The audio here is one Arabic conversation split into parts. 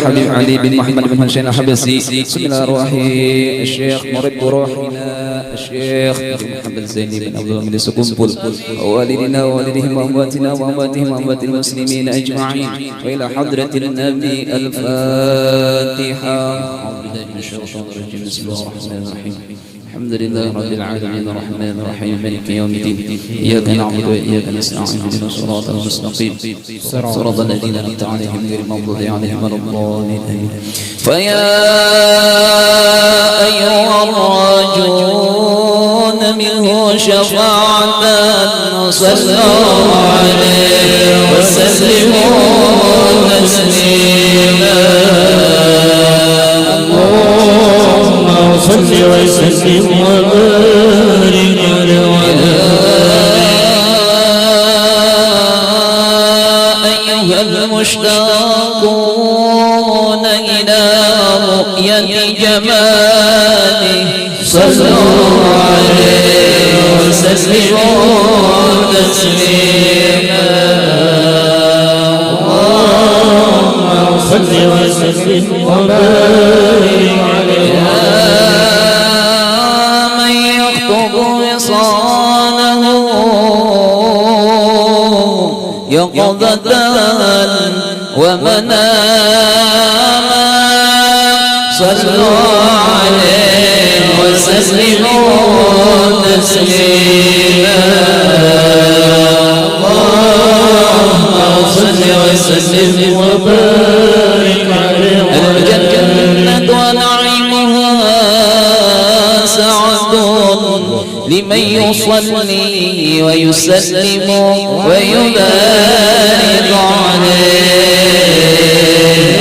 الحبيب علي بن محمد بن حسين الحبسي. بسم الله الرحمن الشيخ مرب روحنا الشيخ محمد زيني بن عبد الله سكنبل ووالدنا ووالدهم وأمواتنا وأمواتهم وأموات المسلمين أجمعين وإلى حضرة النبي الفاتحة. أعوذ بالله من الشيطان الرجيم. بسم الله الرحمن الرحيم. الحمد لله رب العالمين الرحمن الرحيم مالك يوم الدين إياك نعبد وإياك نستعين اهدنا الصراط المستقيم صراط الذين أنعمت عليهم غير المغضوب عليهم ولا الضالين. فيا أيها الراجون منه شفاعة صلوا عليه وسلموا تسليما. صل وسلم وبارك على أيها المشتاقون إلى رؤية جماله صلوا عليه وسلموا تسليما. اللهم صل وسلم وبارك عليه يقظة ومناما صلوا عليه وسلموا تسليما. اللهم صل وسلم وبارك عليه. الجنة ونعيمها سعة لمن يصلي ويسلم ويبارك عليه.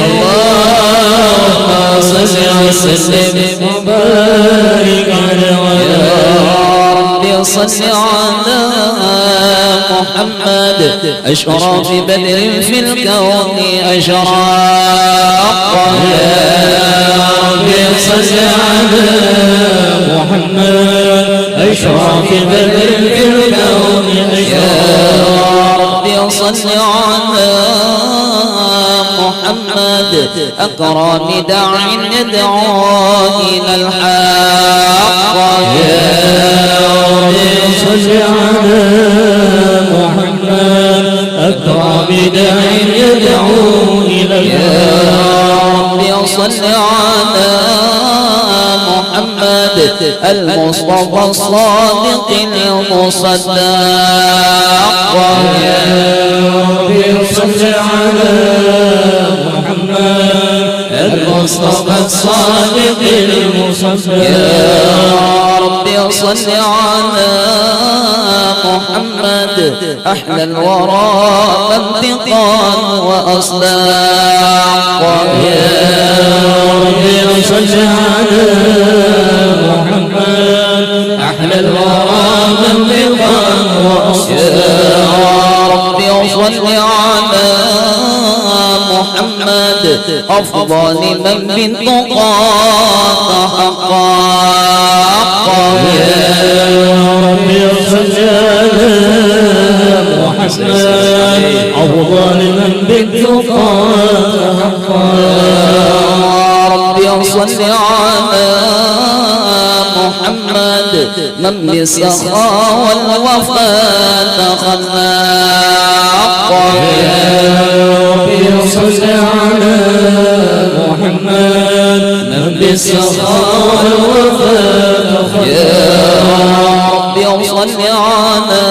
اللهم صل وسلم وبارك عليه. يا رب صل على محمد أشرف بدر في الكون أشراق. يا رب صل على محمد أشرف بدر في الكون أشراق. يا رب صل على محمد أكرم داع يدعو إلى الحق. يا رب صل على محمد أكرم داع يدعو إلى الحق. يا رب صل على محمد المصطفى الصادق المصدق. يا رب صل على محمد المصطفى الصادق المصدق. يا رب صل على محمد أحلى الورى منطقا وأصداق. يا رب صل على محمد أحلى الورى منطقا وأصداق. يا رب صل على محمد أفضل من بالتقى تحقق. يا رب صل على محمد أفضل من بالتقى تحقق. يا رب صل على محمد من بالسخاء والوفاء تخلق. يا رب صل على محمد من بالسخاء والوفاء تخلق. يا رب صل على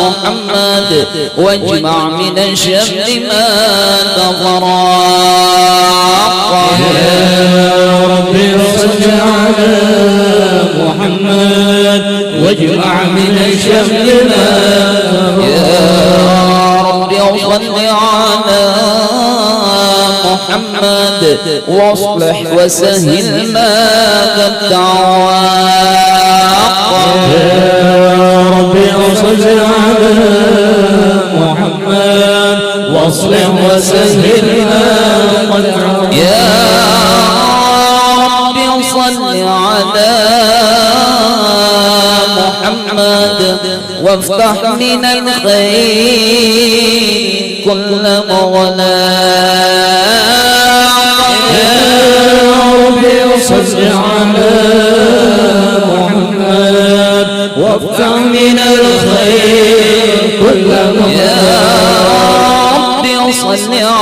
محمد واجمع من الشمل ما تفرق. يا رب صل على محمد واجمع من الشمل ما تفرق. يا رب صل على محمد واصلح وسهل ما قد تعوق. يا رب صل على محمد واصلح وسهل ما قد تعوق. يا رب صل على محمد وافتح من الخير كل مغلاق.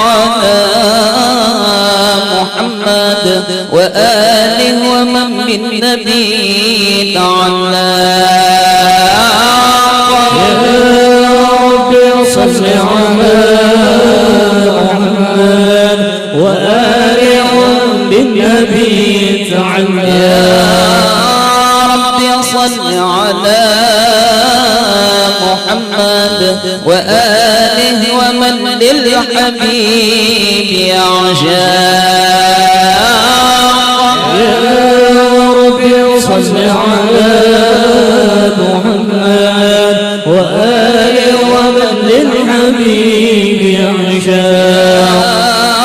على محمد وآله ومن بالنبي تعالى. يا رب صل على محمد وآله بالنبي تعالى. يا رب صل على محمد وآله ومن للحبيب يعشاق. يا رب صل على محمد وآله ومن للحبيب يعشاق.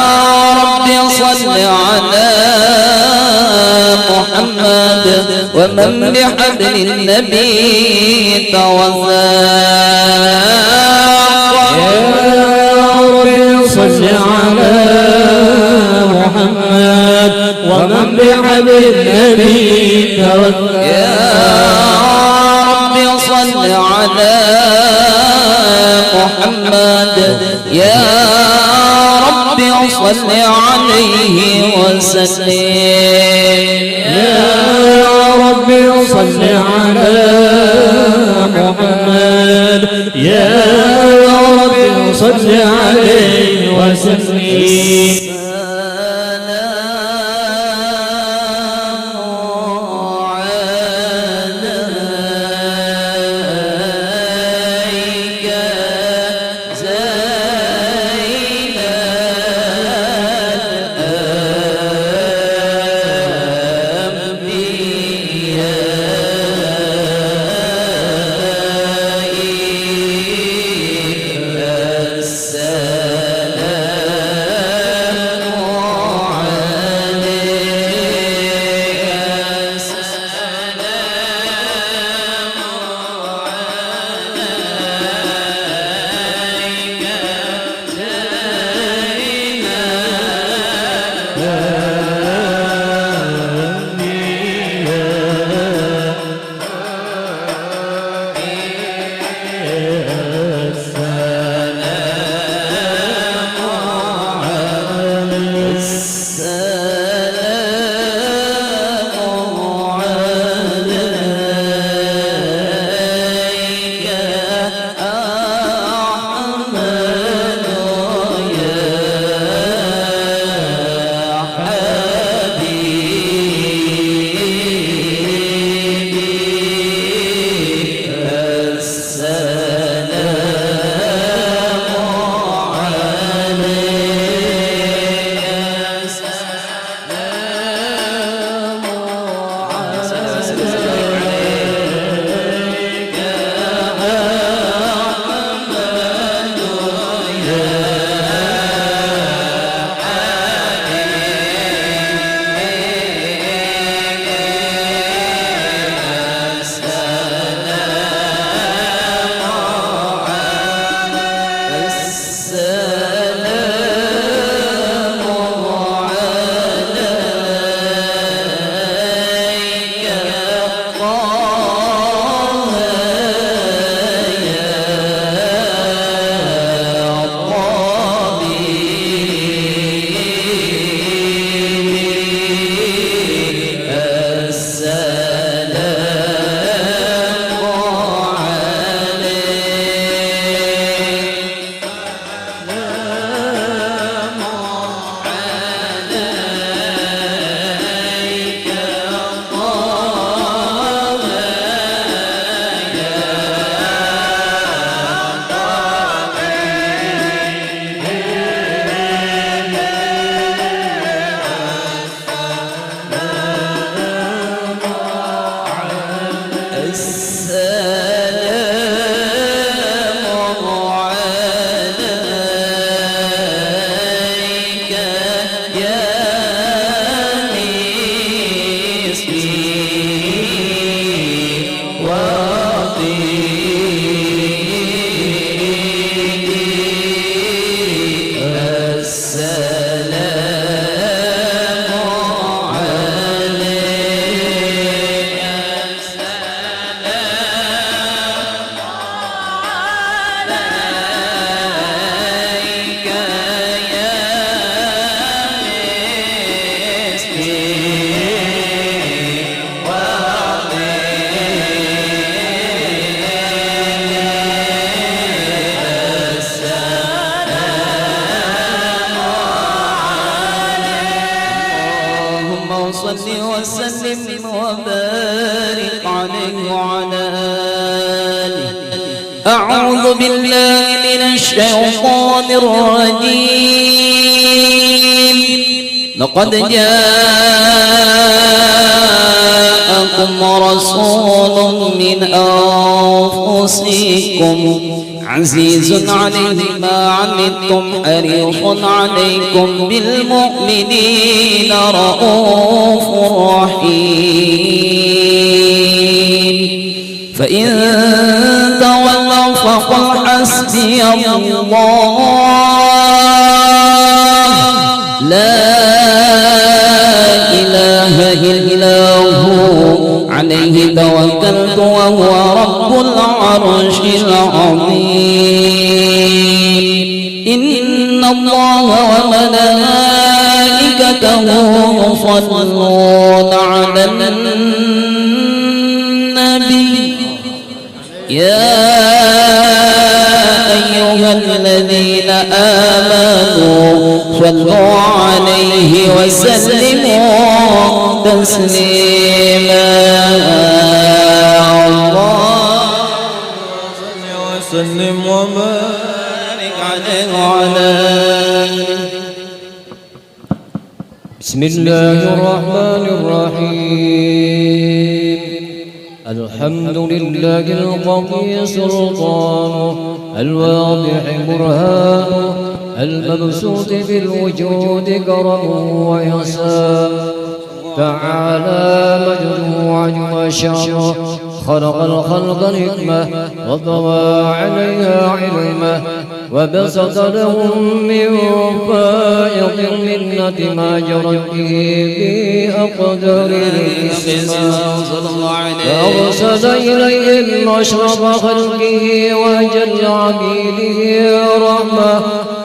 يا رب صل على محمد ومن بحبل النبي توثاق. يا رب صل على محمد ومن بحبل النبي توثاق. يا رب صل على محمد يا رب صل عليه وسلم. يا رب صل على محمد يا رب صل عليه وسلم. يا صل وسلم وبارك عليه وعلى آله. أعوذ بالله من الشيطان الرجيم. لقد جاءكم رسول من أنفسكم عزيز عليه ما عنتم حريص عليكم بالمؤمنين رؤوف رحيم. فإن تولوا فقل حسبي الله لا إله إلا هو عليه توكلت وهو رب العرش العظيم. إن الله وملائكته يصلون على النبي يا أيها الذين آمنوا صلوا عليه وسلموا تسليما. وسلم وبارك عليه وعلى آله. بسم الله الرحمن الرحيم. الحمد لله القوي سلطانه الواضح برهانه المبسوط في الوجود كرمه وإحسانه تعالى مجده وعجم شأنه خلق الخلق الحكمة وطوى عليها علمه وبسط لهم من فائض المنة ما جرت به بأقدار الإسلام فأرسل إليهم أشرف خلقه وأجل عبيده رحمة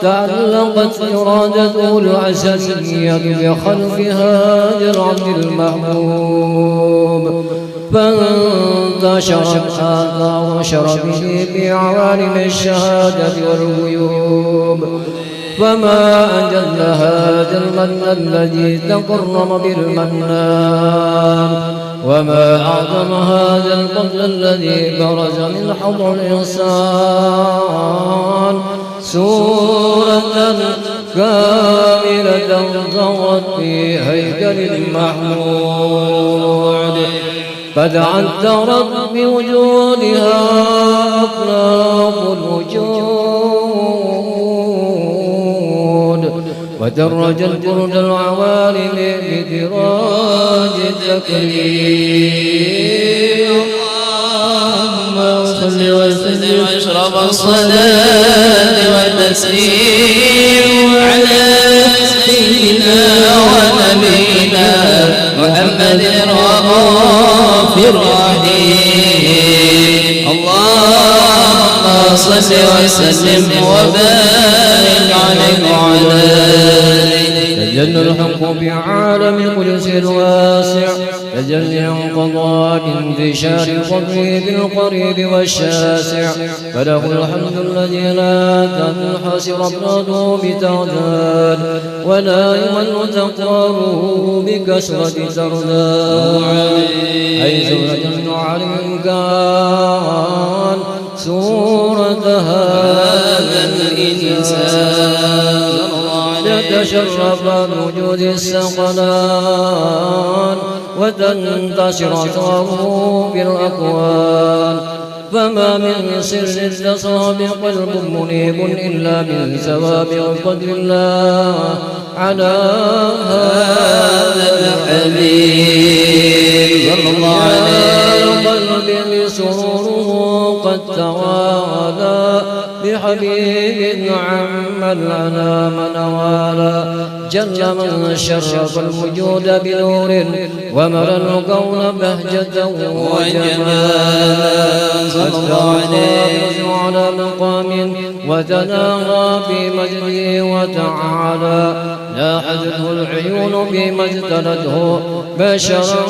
تعلقت إرادته الأساسية بخلق هذا العبد المحبوب فانتشرت آثار شرفه بعوالم الشهادة والغيوب. فما أجل هذا المن الذي تكرم بالمنان وما أعظم هذا الفضل الذي برز من حضر الإنسان سورة كاملة ظهرت في هيكل المحمود فتعثرت بوجودها أخلاق الوجود ودرج البرد العوالم بدراج التكريم. اللهم صل وسلم أشرف الصلاة والتسليم على سيدنا ونبينا محمد الرؤوف الرحيم. اللهم صل وسلم وبارك عليه وعلى آله. تجلى الحق بعالم القدس الواسع تجلي قضاء انتشار قدره بالقريب والشاسع فله الحمد الذي لا تنحصر أفراده بتعداد ولا يمل تقراره بكسرة ترداد حيث يجل على الإمكان سورة هذا الإنسان يتشرف بوجود الثقلان وتنتشر أثره بالأكوان فما من سر تصاب قلب منيب إلا من سوابق قدر الله على هذا الحبيب صلى الله عليه قلب سروره قد توالى بحبيب عم الأنام نوالا جل من شرف الوجود بنور ومر الكون بهجة وجمالا صلى الله عليه على مقام وتناغى في مجده وتعالى لاحته العيون بما اجتلته بشرا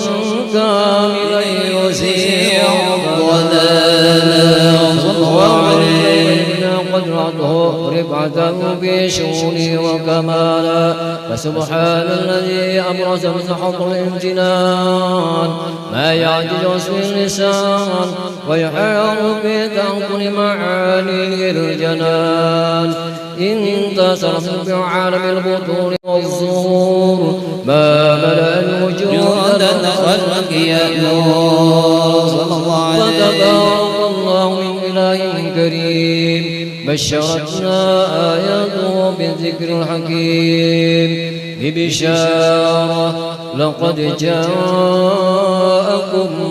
كاملا يسير الضلالا صلى الله عليه قدر وعرضه رفعة في شؤونه وكمالا. فسبحان الذي أبرز من حضر الامتنان ما يعجز اسم اللسان ويحار في تأكل معانيه الجنان. انتصر في عالم البطون والظهور ما ملأ الوجود الخلق يألوه. فتبارك الله من إله كريم بشرتنا آياته بالذكر الحكيم ببشارة لقد جاءكم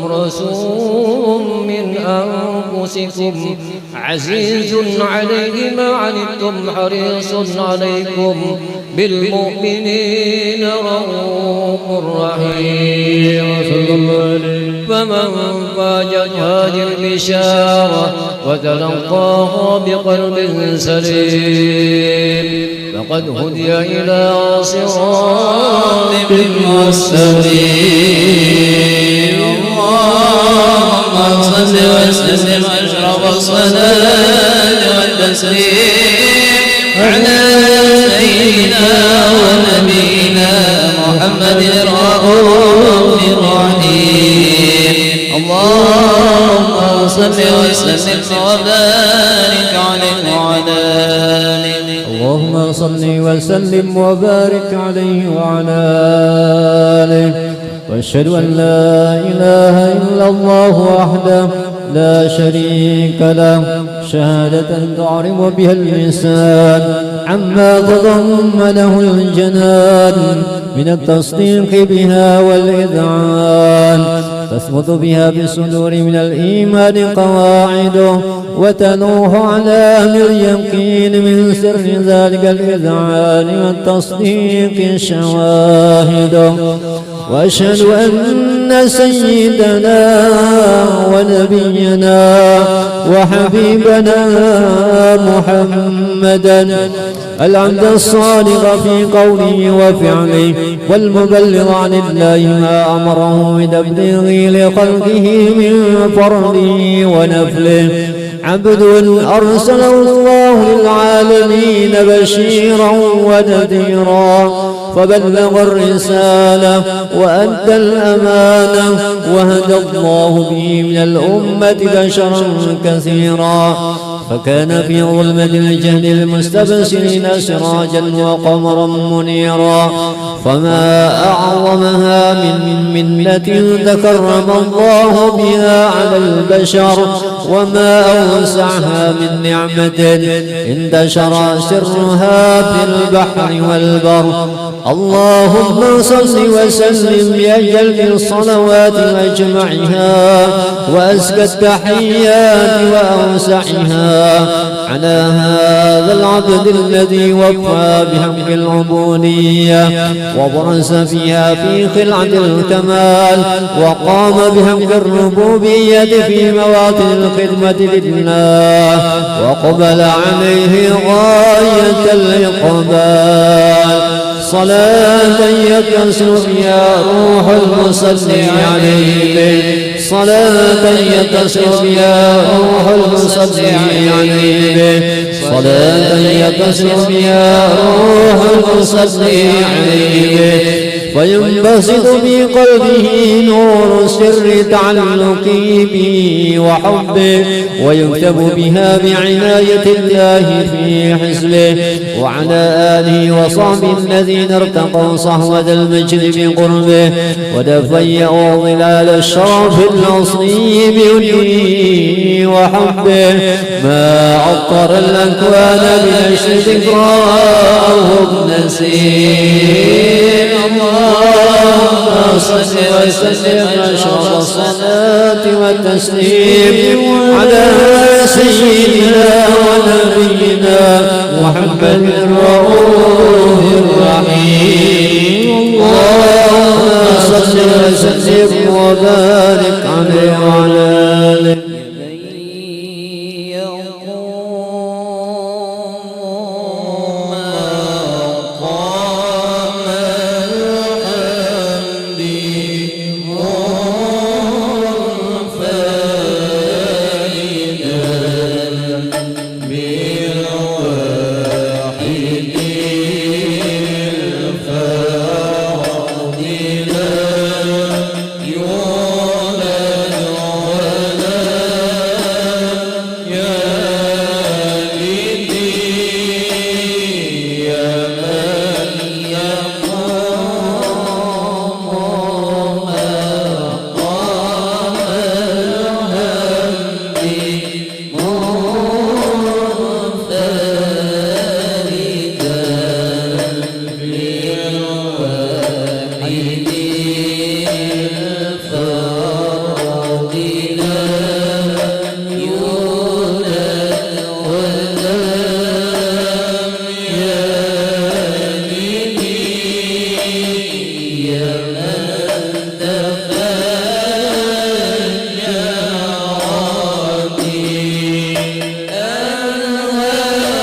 رسول من أنفسكم عزيز عليه ما عنتم حريص عليكم بالمؤمنين رؤوف رحيم. فمن فاجت هذه البشارة وتلقاها بقلب سليم فقد هدي إلى صراط مستقيم. اللهم صل وسلم أشرف الصلاة والتسليم على سيدنا ونبينا محمد الرؤوف الرحيم. اللهم صل وسلم وبارك عليه وعلى آله. اللهم صل وسلم وبارك عليه وعلى آله. وأشهد أن لا إله إلا الله وحده لا شريك له شهادة تعرف بها اللسان عما تضمنه الجنان من التصديق بها والإذعان. تثبت بها بالصدور من الإيمان قواعده وتنوح على أهل اليقين من سر ذلك الإذعان والتصديق شواهده. وأشهد أن سيدنا ونبينا وحبيبنا محمدا العبد الصادق في قوله وفعله والمبلغ عن الله ما أمره بتبليغه لخلقه من فرضه ونفله. عبد أرسله الله للعالمين بشيرا ونذيرا فبلغ الرسالة وأدى الأمانة وهدى الله به من الأمة بشرا كثيرا فكان في ظلمة الجهل المستبصرين سراجا وقمرا منيرا. فما أعظمها من منة تكرم الله بها على البشر وما أوسعها من نعمة انتشر سرها في البحر والبر. اللهم صل وسلم بأجل الصلوات وأجمعها وأزكى التحيات وأوسعها على هذا العبد الذي وفى بحق العبودية وبرز فيها في خلعة الكمال وقام بحق الربوبية في مواطن الخدمة لله وقبل عليه غاية الإقبال. صلاة يتصل بها روح المصلي عليه صلاة يتصل بها روح المصلي عليه صلاة يتصل بها روح المصلي عليه وينبسط في قلبه نور سر تعلقه به وحبه ويكتب بها بعناية الله في حزبه وعلى آله وصحبه الذين ارتقوا صهوة المجد بقربه ودفيئوا ظلال الشرف الأصلي بوجوده وحبه ما عطر الأكوان بنشر ذكراهم نسيم. اللهم صل وسلم أشرف الصلاة والتسليم على سيدنا ونبينا محمد الرؤوف الرحيم. اللهم صل وسلم وبارك عليه وعلى آله. بِالْعَالَمِينَ عيني الفرد لم يولد ولم يلد يا من تفنى ربي أنهارها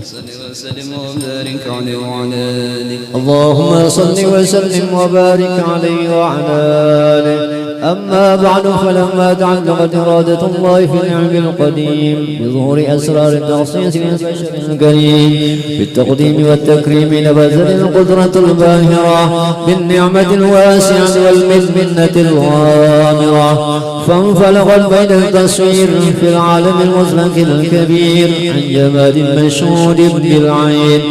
صل وسلم وبارك عليه وعلى آله. اللهم صل وسلم وبارك عليه وعلى آله. أما بعد، فلما تعلقت إرادة الله في العلم القديم بظهور أسرار التخصيص للبشر الكريم بالتقديم والتكريم، نبذت القدرة الباهرة بالنعمة الواسعة والمنة الغامرة، فانفلقت بين التصوير في العالم المطلق الكبير عن جمال مشهود بالعين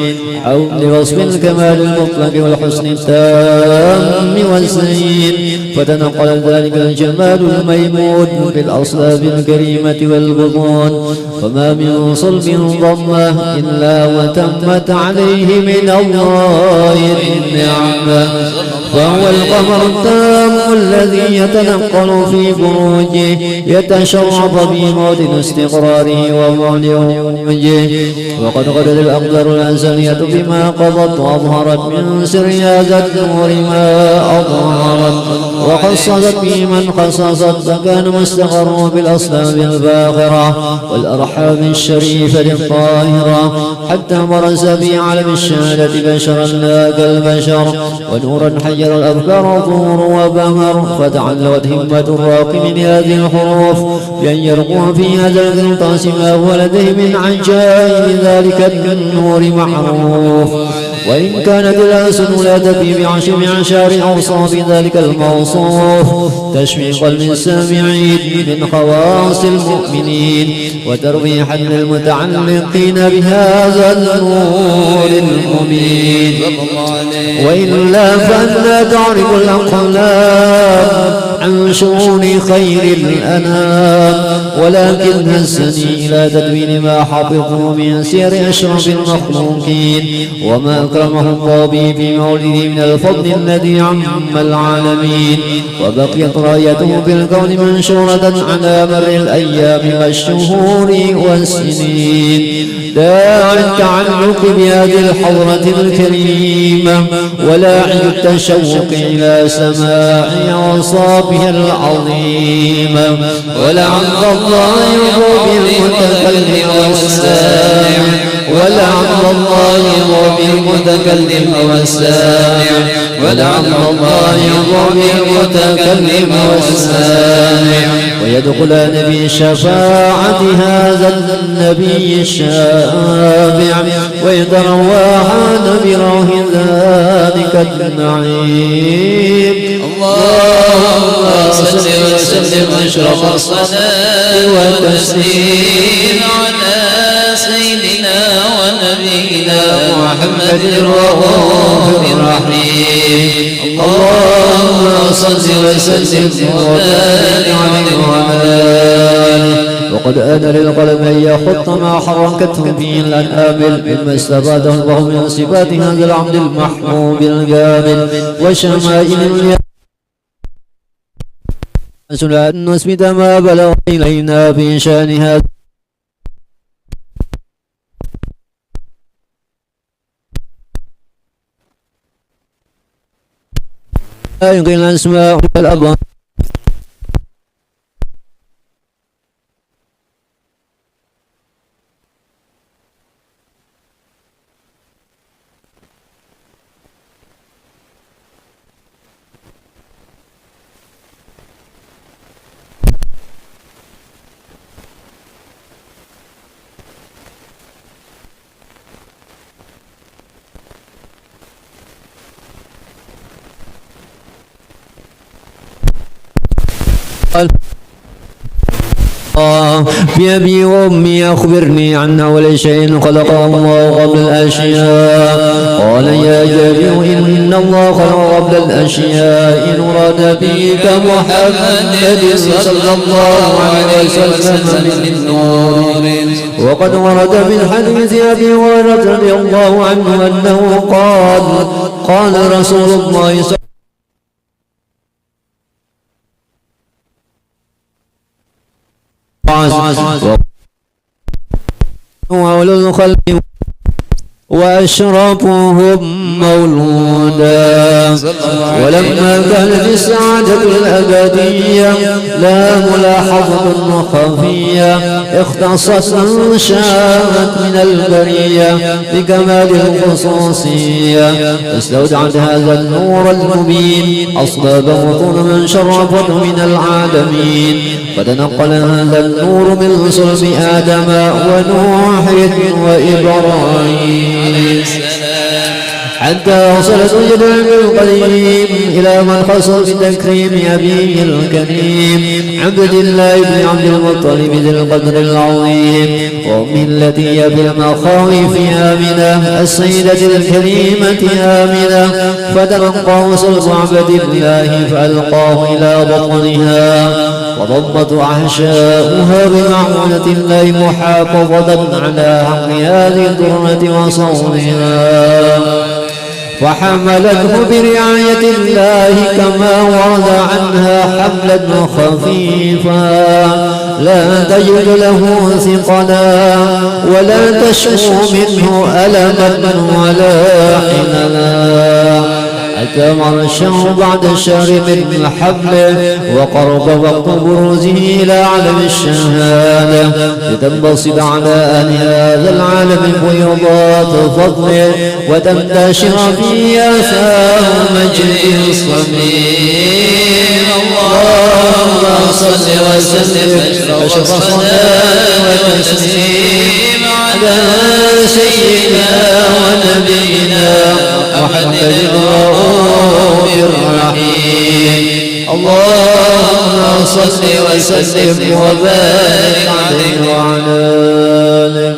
أو لوصف الكمال المطلق والحسن التام والزين، فتنقل ذلك الجمال الميمون بالأصلاب الكريمة والبطون، فما من صلب ضمه إلا وتمت عليه من الله النعمة، فهو القمر التام الذي يتنقل في بروجه يتشرف بموت استقراره ومعلوجه، وقد قدر الأقدار الأزلية بما قضت وأظهرت من سر هذا النور ما أظهرت، وخصصت به من خصصت، فكان مستقر بالأصلاب الباخرة والأرحام الشريفة الطاهرة، حتى برز في عالم الشهادة بشرا لا كالبشر، ونورا حجر الأفكار طور وبهر، فتعلقت همة الراقي من هذه الحروف بأن يرقوا في هذا القرطاس ما هو لديه من عجائب ذلك النور معروف، وإن كانت الألسن لا تفي بعشر عشار أوصاف ذلك الموصوف تشويقا للسامعين من خواص المؤمنين وترفيحا للمتعلقين بهذا النور المبين، وإلا فأنا تعرف الأقلام عن شؤون خير الأنام، ولكن هزني إلى تدوين ما حفظوا من سير أشرف المخلوقين وما أكرمه الله به في مولده من الفضل الذي عم العالمين، وبقيت رايته في الكون منشورة على مر الأيام والشهور والسنين، داعي التعلق بهذه الحضرة الكريمة ولاعي التشوق إلى سماع أوصافها العظيمة، ولعل الله يرضي المتكلم والسامع، ولعل الله يرضي المتكلم والسامع، ولعل الله يرضي المتكلم والسامع، ويدخلان في شفاعة هذا النبي الشافع، ويترواحان بروح ذلك النعيم. اللهم صل وسلم أشرف الصلاة والتسليم على سيدنا ونبينا محمد الرؤوف الرحيم. اللهم صل وسلم وبارك عليه وعلى آله. وقد آن للقلم أن يخط ما حركته فيه الأنامل مما استفاده الله من صفات هذا العبد المحبوب الجامل وشمائل أن نثبت ما بلغ إلينا في شأن هذا يمكن الأسماء والأبواب بأبي وأمي أخبرني عن أول شيء خلقه الله قبل الأشياء. قال يا جابر إن الله خلق قبل الأشياء نور نبيك محمد صلى الله عليه وسلم من نور. وقد ورد في الحديث أبي هريرة رضي الله عنه أنه قال رسول الله صلى وأولو الخلق وأشرفهم مولودا. ولما كانت السعادة الأبدية لها ملاحظة خفية اختصت من شاءت من البرية بكمال الخصوصية، فاستودعت هذا النور المبين أصباب وطن من شرفته من العالمين، فتنقل هذا النور من صلب آدم ونوح وإبراهيم حتى وصلت وجد القديم إلى من خص بتكريم أبيه الكريم عبد الله بن عبد المطلب ذي القدر العظيم، وأمه التي هي في المخاوف آمنة السيدة الكريمة آمنة، فتلقاه صلب عبد الله فألقاه إلى بطنها، وضبط أحشاؤها بمعونة الله محافظة على حق هذه الدرة وصونها، فحملته برعاية الله كما ورد عنها حملا خفيفا لا تجد له ثقلا ولا تشكو منه ألما ولا حنلا. أتمر الشهر بعد الشهر من حبله وقرب وقت بروزه إلى عالم الشهادة لتنبسط على أهل هذا العالم فيضات فضله وتنتشر في آثار مجد الصميم. اللهم صل وسلم أشرف الصلاة وتسليم على سيدنا ونبينا محمد الرؤوف الرحيم. اللهم صل وسلم وبارك عليه وعلى آله.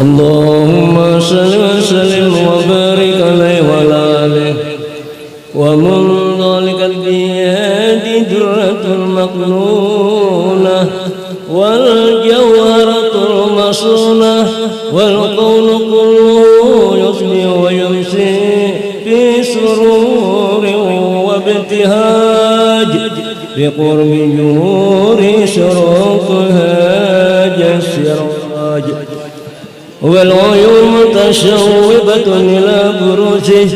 اللهم صل وسلم وبارك عليه وعلى آله. ومن ذلك الجهاد درة المكنونة والجوهرة المصونة والقول كله يصبح ويمسي في سرور وابتهاج بقرب جمهور شروق هاج السراج، والعيون متشوقة إلى بروجه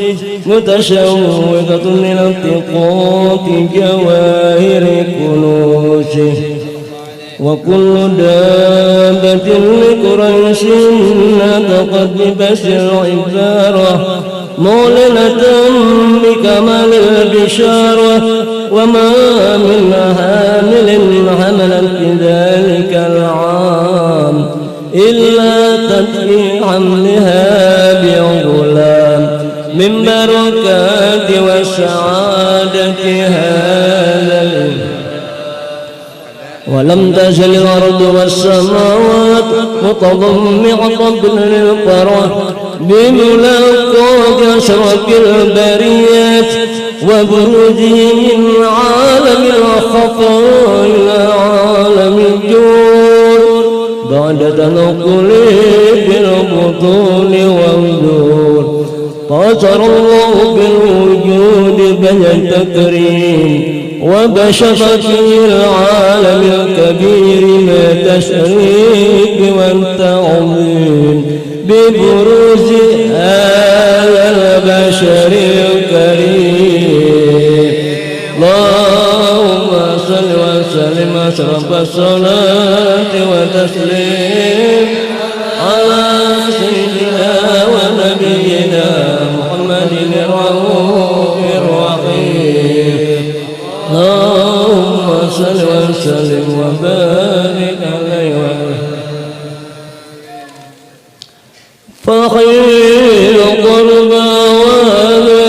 متشوقة إلى التقاط جواهر كنوزه، وكل دابة لقريش نطقت ببشر العبارة معلنة بكمال البشارة، وما من حامل حملت في ذلك العام إلا تدفي حملها بغلام من بركات وسعادة هذا، ولم تزل الأرض والسماوات متضمعة للفرح بملاقات أشرف البريات وبروزه من عالم الخفاء إلى عالم الجود بعد تنقله بالبطون والجود. قصر الله بالوجود بين التكريم وبشف في العالم الكبير ما تشريك والتعظيم ببروز هذا البشر الكريم. اللهم صل وسلم أشرف الصلاة وتسليم على سيدنا ونبينا محمد الرؤوف الرحيم. اللهم صل وسلم وبارك عليه فخير قربى وهذا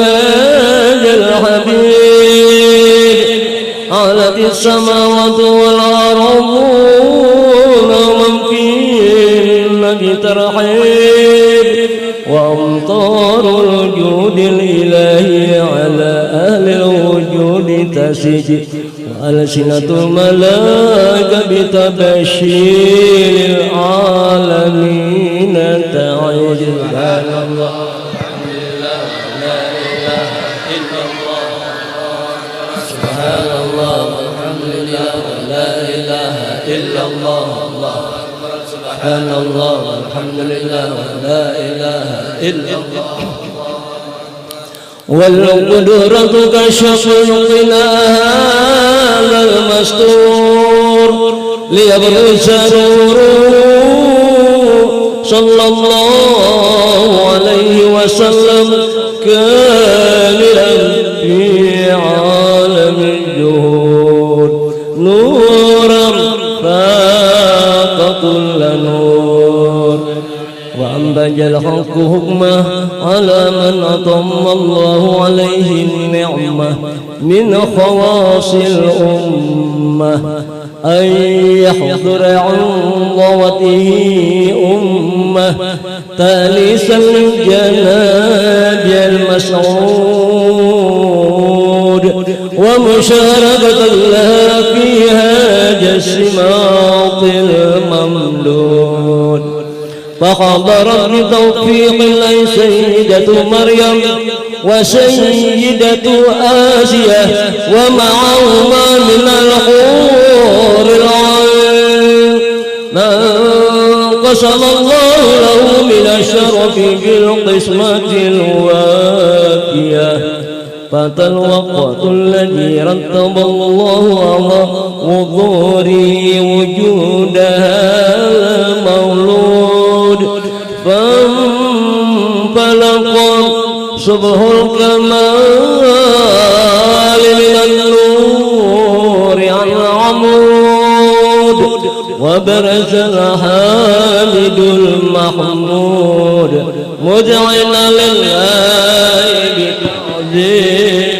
الحبيب علت السماوات والأرض ومن فيهن بترحيب، وأمطار الوجود الإلهي على أهل الوجود بتسج وألسنة الملائكة بتبشير العالمين تعج. سبحان الله الحمد لله لا إله إلا الله سبحان الله والحمد لله لا إله إلا الله سبحان الله والحمد لله لا إله إلا الله. والقدرة كشف هذا المستور ليبرز نوره صلى الله عليه وسلم كاملا في عالم الجهود نورا فاق كل نور وأنبج الحق حكمه على من أتم الله عليه النعمة من خواص الأمة أن يحضر عظمته أمة تاليسا للجناب المسعود ومشاركة لها فيها جسمات الممدود. فحضرت بتوفيق الله سيدة مريم وسيدة آسيا ومعهما من الحور العين ما قسم الله له من الشرف بالقسمة الوافية. فات الوقت الذي رتب الله على حضوره وجودها المولود فانفلق صبح الكمال من النور عن عمود وبرز الحامد المحمود مذعنا لله بتعظيم.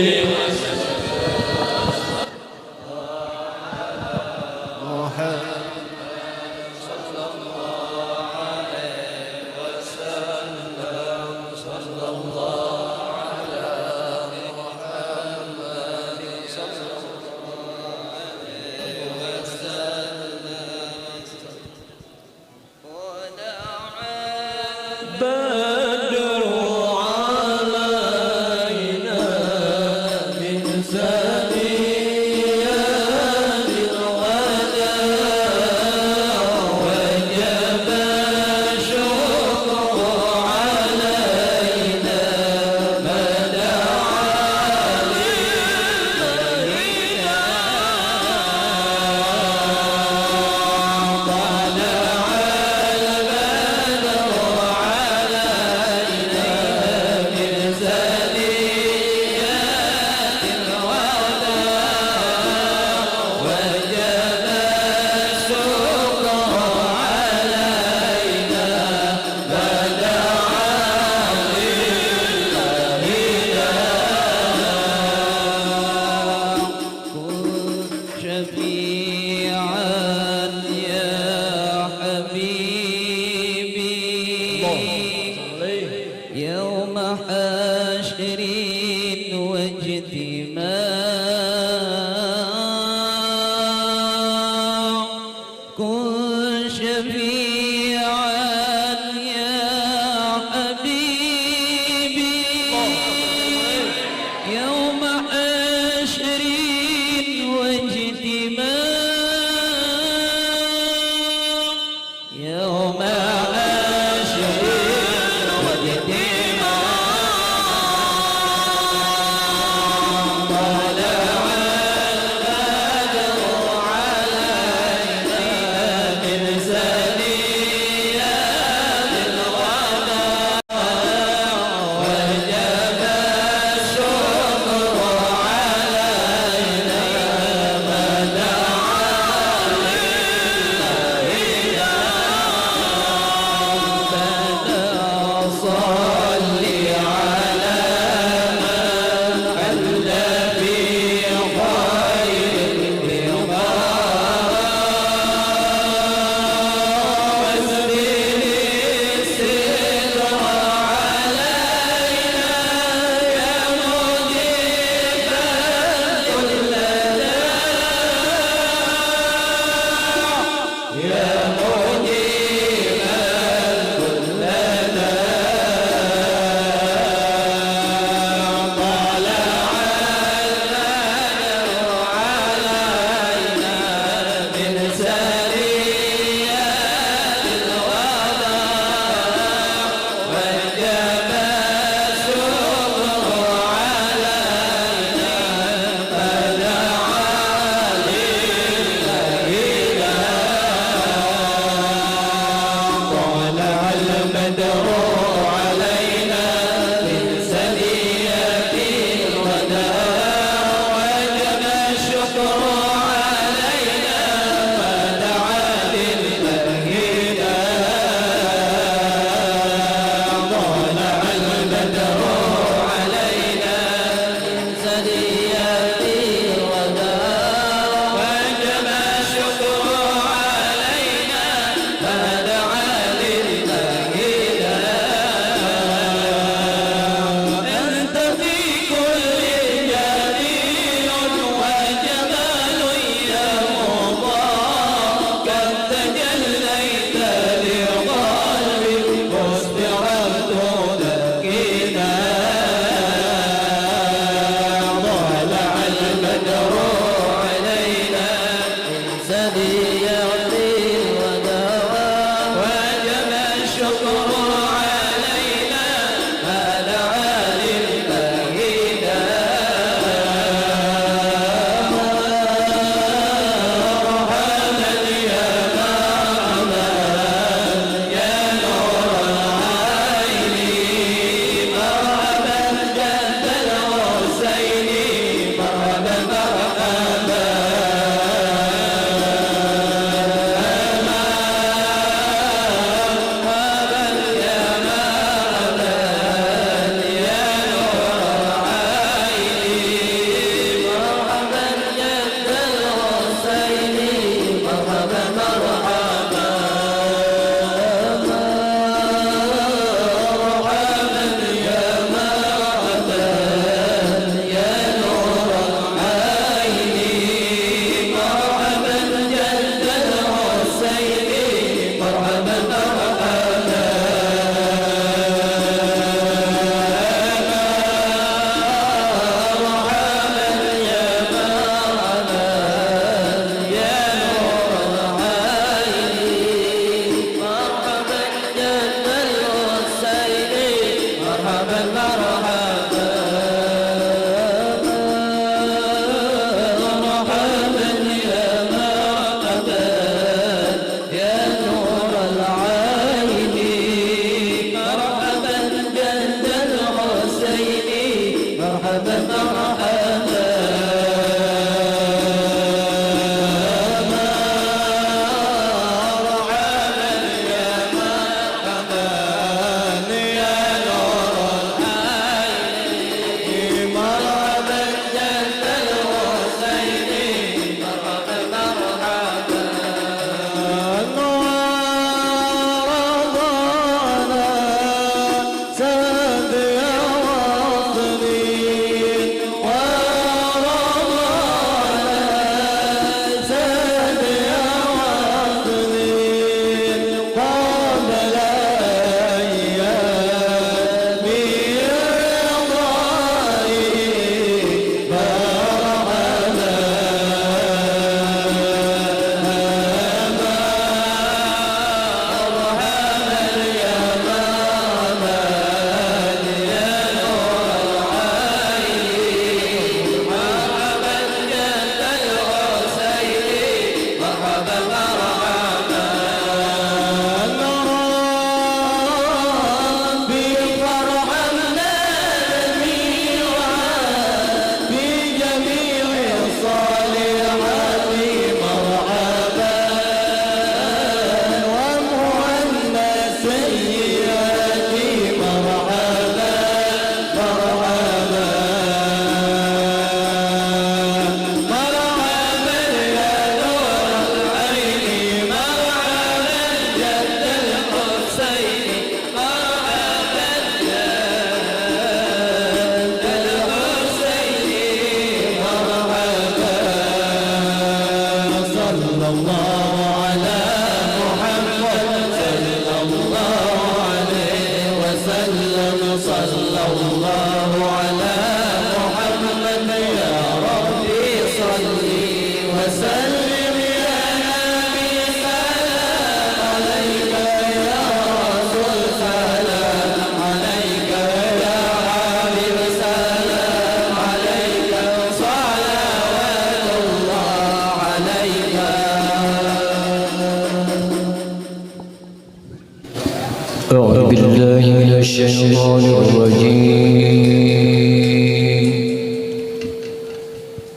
أعوذ بالله من الشيطان الرجيم.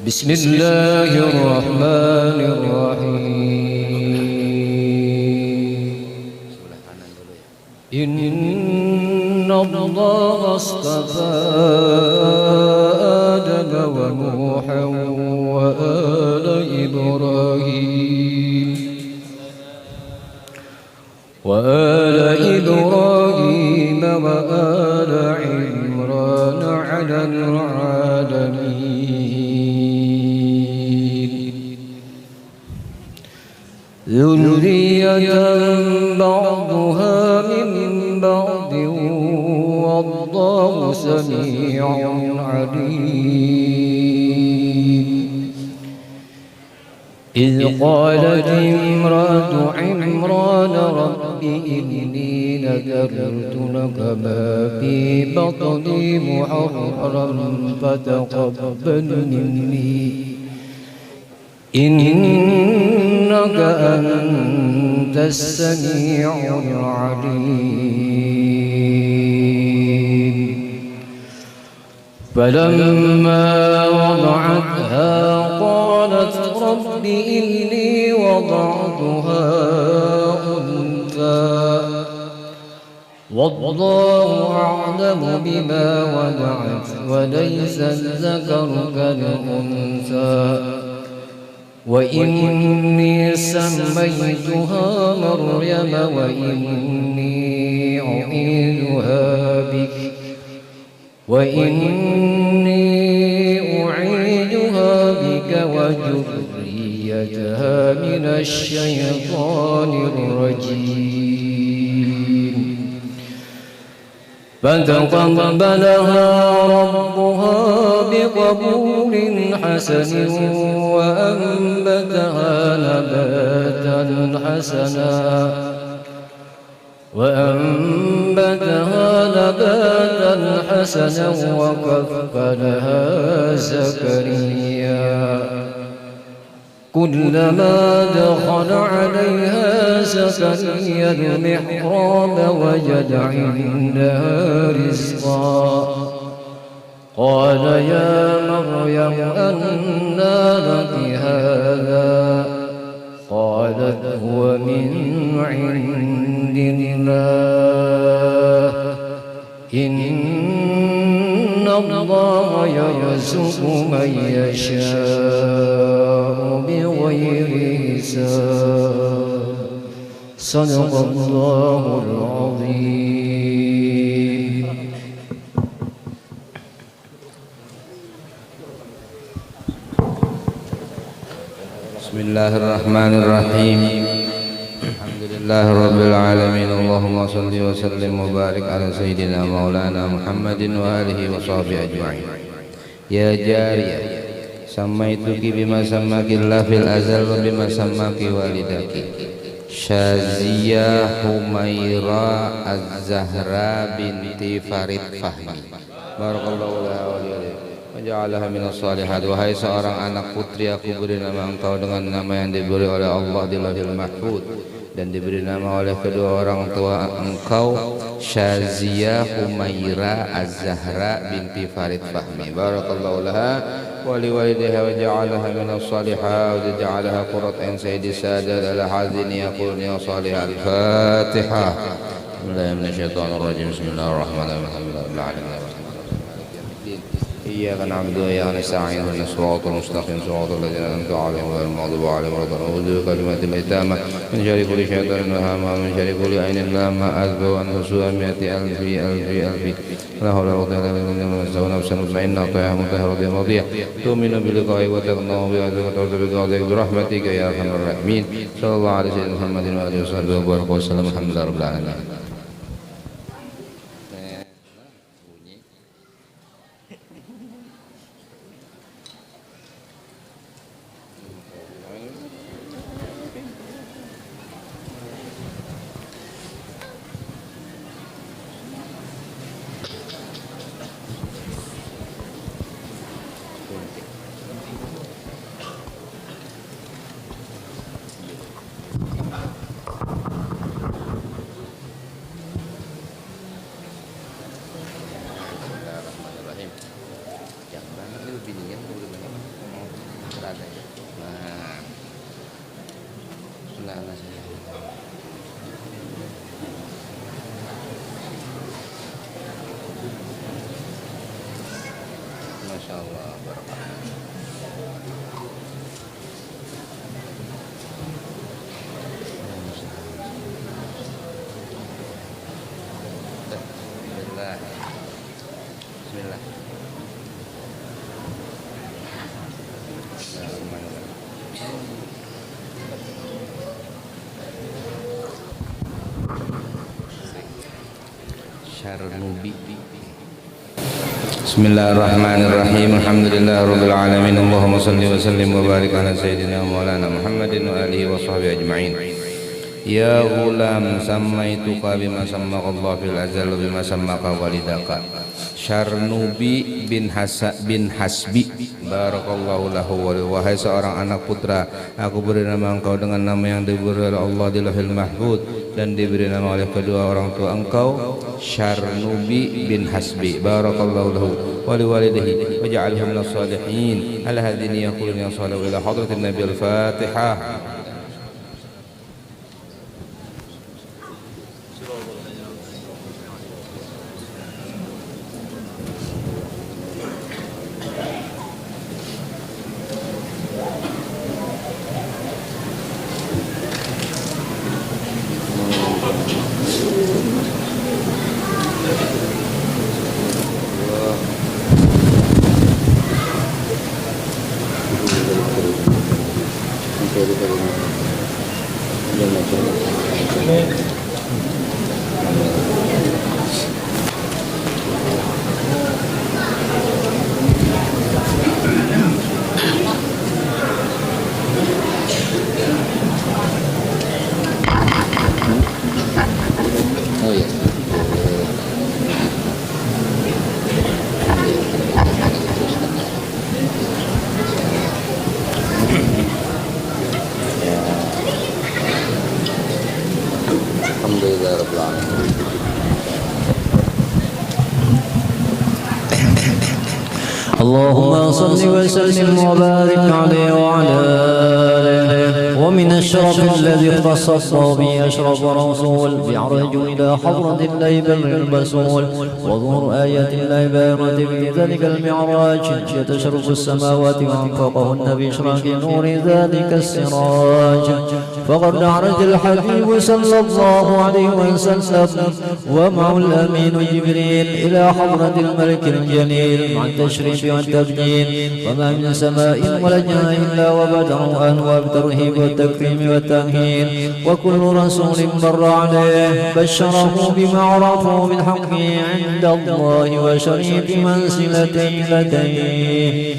بسم الله الرحمن الرحيم. إن الله اصطفى آدم ونوحا وآل إبراهيم وآل عمران على العالمين ذرية بعضها من بعض والله سميع عليم. إذ قالت امرأة عمران رب إني نذرت لك ما في بطني محررا فتقبل مني إنك أنت السميع العليم. فلما وضعتها قالت رب إني وضعتها أنثى والله أعلم بما وضعت وليس الذكر كالأنثى وإني سميتها مريم وإني أعيدها بك وذريتها من الشيطان الرجيم. فتقبلها ربها بقبول حسن وأنبتها نباتا حسنا وكفلها زكريا كلما دخل عليها زكريا المحراب وجد عندها رزقا قال يا مريم أنى لك هذا قالت هو من عند الله إن الله يرزق من يشاء بغير حساب صدق الله العظيم. بسم الله الرحمن الرحيم الحمد لله رب العالمين اللهم صل وسلم وبارك على سيدنا مولانا محمد وآله وصحبه أجمعين. يا جارية سميتك بما سماك الله في الأزل وبما سماك والدك شازية حميرة الزهراء بنت فريد فهمي بارك الله لها ولوالديها Menja'alaha minas salihat. Wahai seorang anak putri, aku beri nama engkau dengan nama yang diberi oleh Allah di Lauhil Mahfuz dan diberi nama oleh kedua orang tua engkau Syazia Humaira Az-Zahra binti Farid Fahmi. Barakallahu laha wa liwalidayha wa ja'alaha minas salihat wa ja'alaha qurrat ain sayyidi sadat al-hazini yaqulni wa salih al-Fatihah. Bismillahirrahmanirrahim. Bismillahirrahmanirrahim. إياك نعبد وإياك نستعين اهدنا الصراط المستقيم صراط الذين أنعمت عليهم غير المغضوب عليهم ولا الضالين. أعوذ بكلمات التامة من شر كل شيطان وهامة ومن شر كل عين لامة أذب وأنفس مئة ألف لا حول ولا قوة إلا بالله. نفسا مطمئنة طيبة مطهرة مرضية تؤمن بلقائك وتقنع بعذابك وترضى بقضائك برحمتك يا أرحم الراحمين. صلى الله على سيدنا محمد وآله وصحبه وبارك وسلم. الحمد لله رب العالمين. Bismillahirrahmanirrahim. Alhamdulillah rabbil alamin. Allahumma salli wa sallim wa barik ala sayyidina maulana Muhammadin wa alihi wa sahbihi ajma'in. Ya ghulam sammaituka bima sammaka Allah fil azal wa bima sammaka walidaka Syarnubi bin Hasbi. Barakallahu lahu. Wahai seorang anak putra, aku beri nama engkau dengan nama yang diberi oleh Allah di Lauhil Mahfuz dan diberi nama oleh kedua orang tua engkau Syarnubi bin Hasbi. Barakallahu lahu wa liwalidayhi waj'alhu minas salihin. Ala hadhihi yaqulun ya sallallahu ila hadratin nabi al-Fatihah. اللهم صل وسلم وبارك عليه وعلى آله. ومن الشرف الذي اختص به أشرف رسول بعرج إلى حضرة الله بر الرسول وظهور آيات الله باهرة في ذلك المعراج يتشرف السماوات وانفقهن بإشراق نور ذلك السراج. فقد عرج الحبيب صلى الله عليه وسلم ومعه الأمين جبريل إلى حضرة الملك الجليل مع التشريف والتبجيل. وما من سماء ولا جنة إلا وبدر أهلها بالترهيب والتكريم والتمهيد. وكل رسول مر عليه بشره بما عرفه بالحق عند الله وشريف منزلتين لديه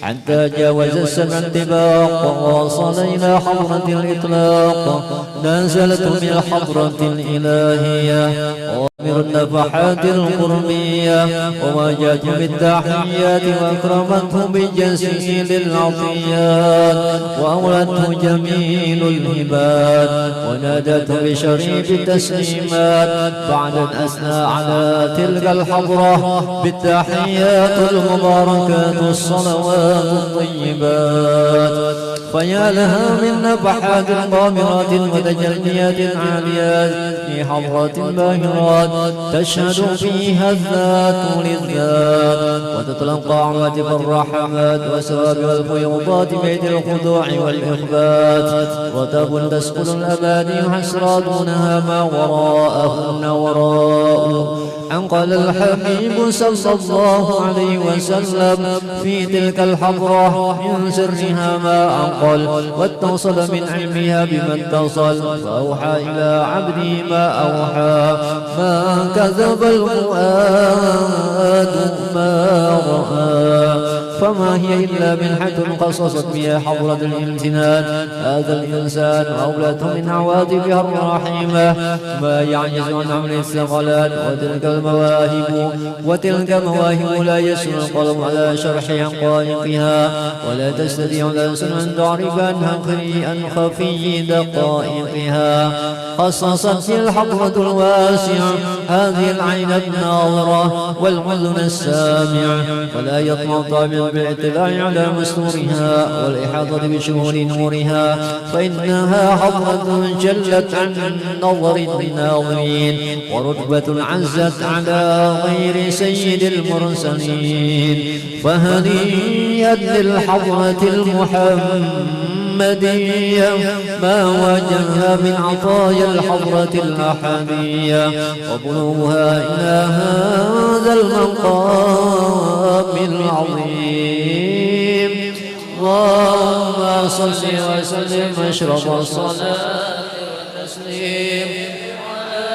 حتى جاوز السبع الطباق ووصل إلى حضرة الإطلاق. نازلت من الحضرة الإلهية ومن النفحات القربية وواجهته بالتحيات وأكرمته بجزيل العطيات وأولته جميل الهبات ونادته بشريف التسليمات بعد أن أثنى على تلك الحضرة بالتحيات المباركات الصلوات الطيبات. فيا لها من نفحات غامرات وتجليات عاليات في حضرة باهرات تشهد فيها الذات للذات وتتلقى عواطف الرحمات وسواب والفيوضات بيد الخضوع والإخبات. رتب تسكن الأباني حسرا دونها ما وراءهن وراء. أنقل الحبيب صلى الله عليه وسلم في تلك الحضرة من سرها ما أنقل واتصل من علمها بما اتصل فأوحى إلى عبده ما أوحى. ما كذب الفؤاد ما رأى. فما هي إلا منحة قصصت بها حضرة الامتنان هذا الإنسان أولته من عواطفها الرحيمة ما يعجز عن عمل الثقلات. وتلك مواهب لا يسر القلم على شرح حقائقها ولا تستطيع الألسن أن تعرف عن خفي دقائقها. خصصت الحضرة الواسعة هذه العين الناظرة والأذن السامع فلا يطمع طامع بالاطلاع على مستورها والإحاطة بشهور نورها فإنها حضرة جلت عن نظر الناظرين ورتبة عزت على غير سيد المرسلين. فهنيئا للحضرة المحمدية ما واجهها من عطايا الحضرة الأحدية وبلوغها إلى هذا المقام العظيم. اللهم صل وسلم أشرف الصلاة والتسليم على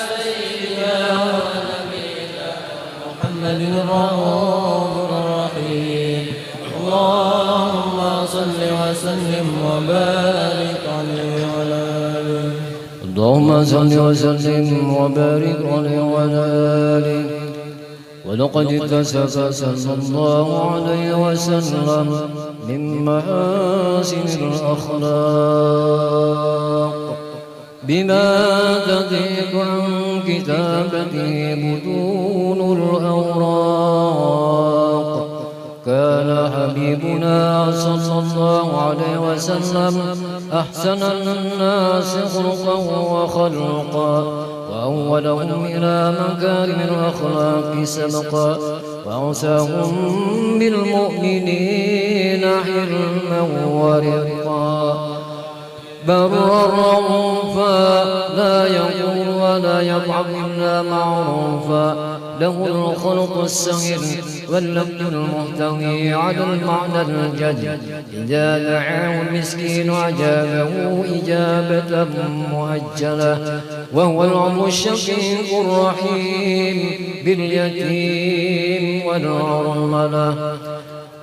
سيدنا ونبينا محمد الرؤوف الرحيم. اللهم صل وسلم وبارك عليه وعلى آله. اللهم صل وسلم وبارك عليه وعلى آله. ولقد اكتسب صلى الله عليه وسلم من محاسن الأخلاق بما تضيق عن كتابته بطون الأوراق. كان حبيبنا صلى الله عليه وسلم أحسن الناس خلقا وخلقا وأولهم إلى مكارم الأخلاق سبقا وأوساهم بالمؤمنين حلما ورقا. برا رؤوفا لا يقول ولا يضعف إلا معروفا. له الخلق السهل واللفظ المحتوي على المعنى الجد. إذا دعاه المسكين أجابه إجابة مؤجلة. وهو العم الشقيق الرحيم باليتيم والأرملة.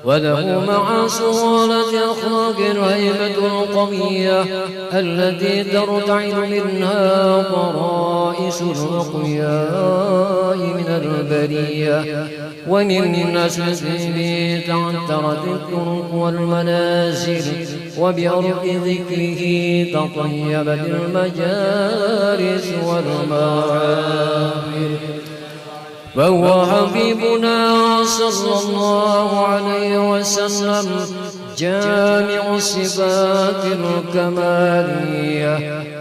وله مع صولة أخلاق الهيبة القوية التي ترتعد منها طرائس الأقوياء من البرية. ومن نسله تعترت الطرق والمنازل وبأرض ذكره تطيبت المجالس والمعابر. فهو حبيبنا صلى الله عليه وسلم جامع الصفات الكمالية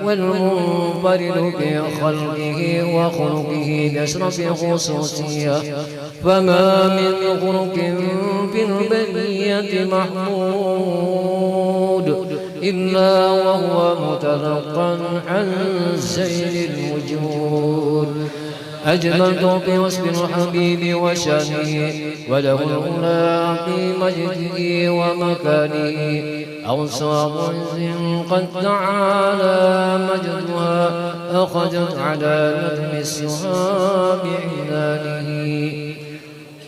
والمنفرد بخلقه وخلقه بأشرف خصوصية، فما من خلق في البرية محمود إلا وهو متلقى عن زين الوجود. أجملت في وصف الحبيب وشانه وله الأولى في مجده ومكانه، أوصاف عز قد تعالى مجدها أخذت على نظم السهاب عنانه،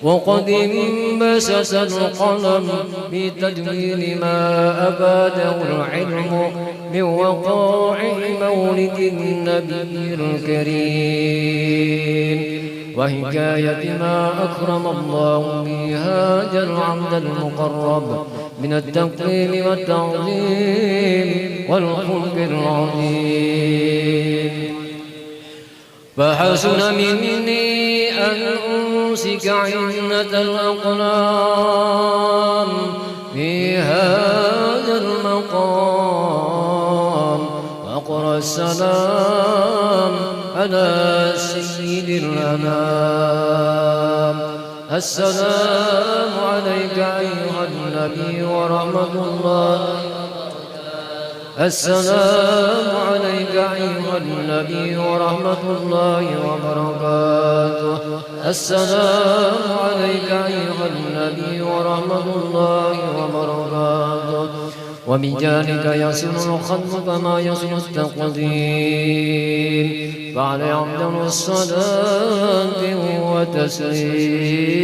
وقد انبسس القلم بتدوين ما أفاده العلم من وقائع مولد النبي الكريم، وحكاية ما أكرم الله بها العبد المقرب من التقديم والتعظيم والخلق العظيم. فحسن مني أن أمسك عنة الأقلام في هذا المقام، وأقرأ السلام على سيد الأنام. السلام عليك أيها النبي ورحمة الله، السلام عليك أيها النبي ورحمة الله وبركاته، السلام عليك أيها النبي ورحمة الله وبركاته. وبجانك يصل الخلق كما يصل التقدير، فعلى أفضل الصلاة والتسليم.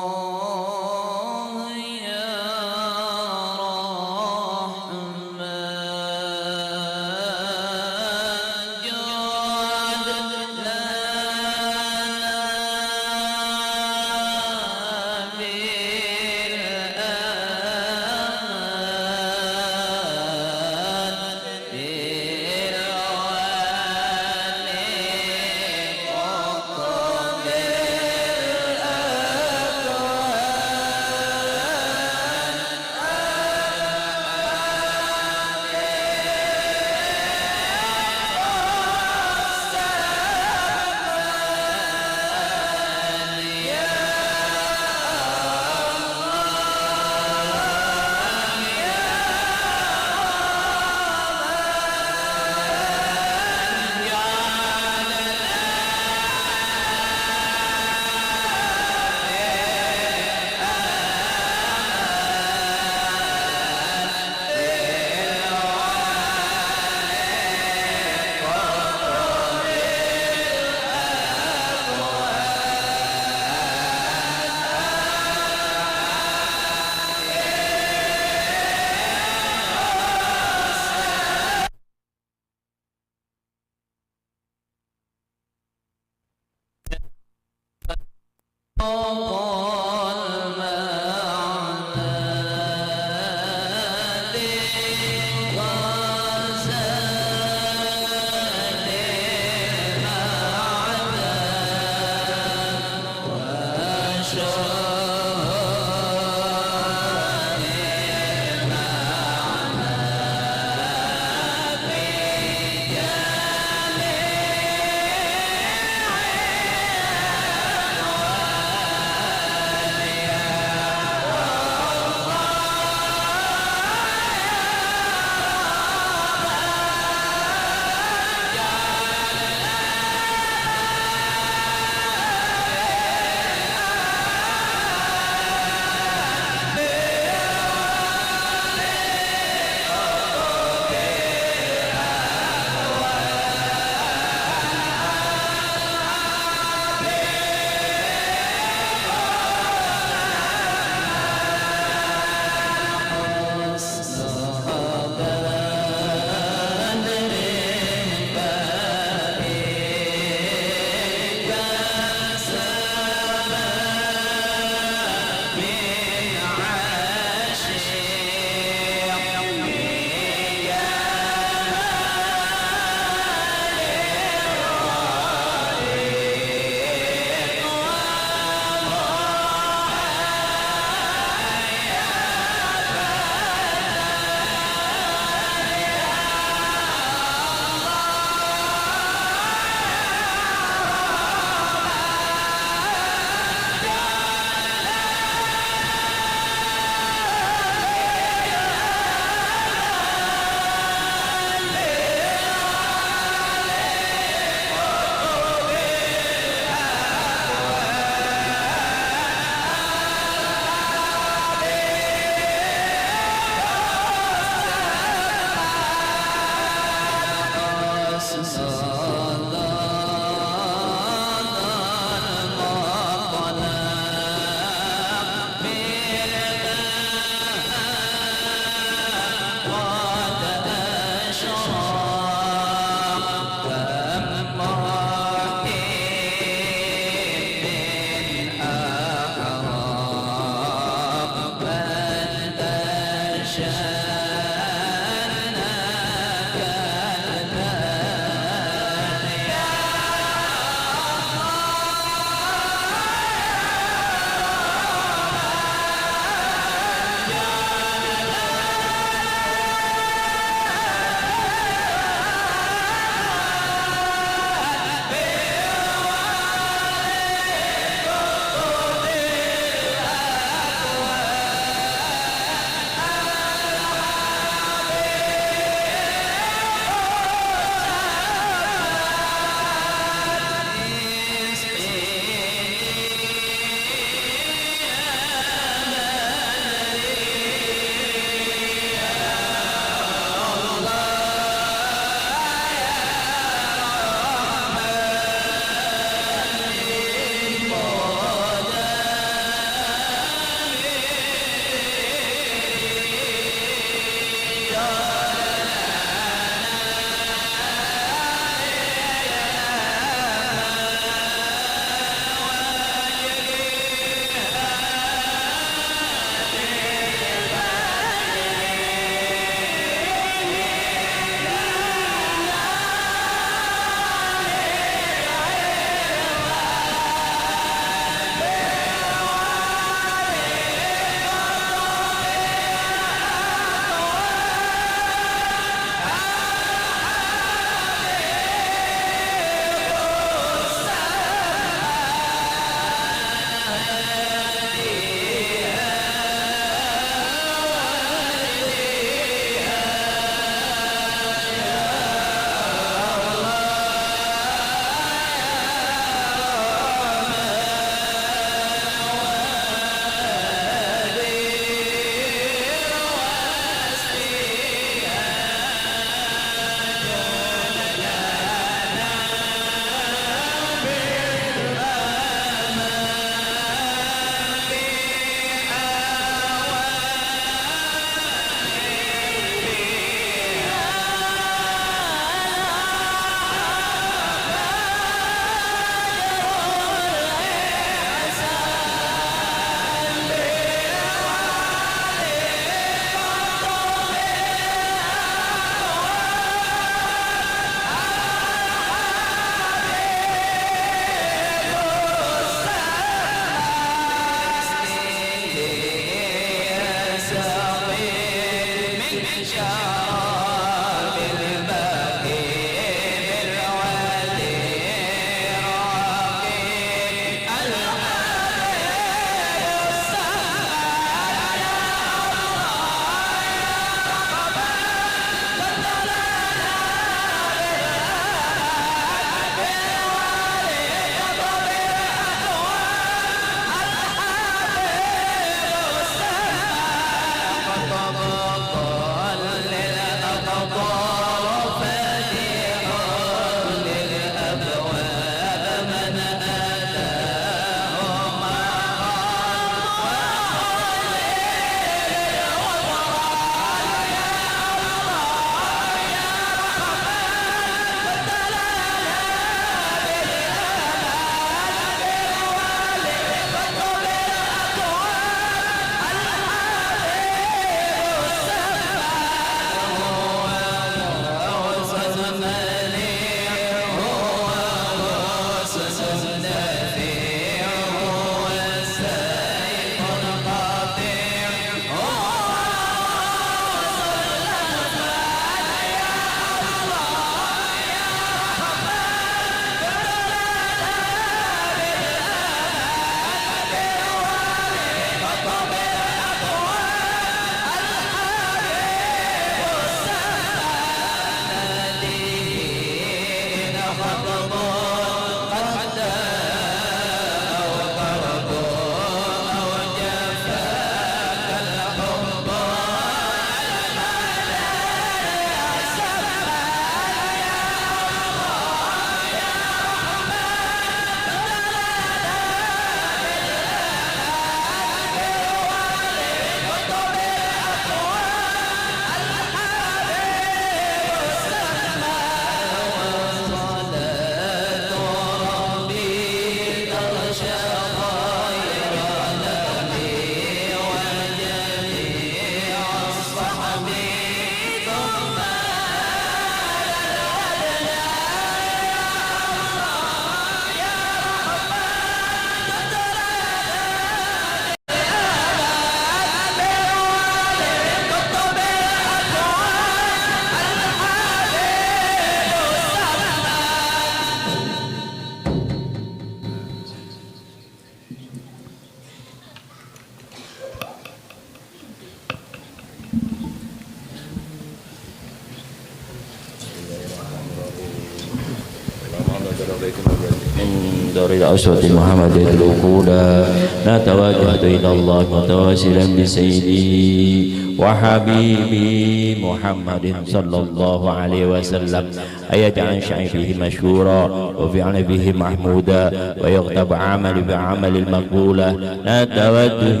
من دار الأسوة المحمدية الأولى نتوجه إلى الله متواصلا بسيدي وحبيبي محمد صلى الله عليه وسلم أن يجعل شيء فيه مشهورا وفعل به محمودا ويغتب عمل بعمل المقبولة نتوجه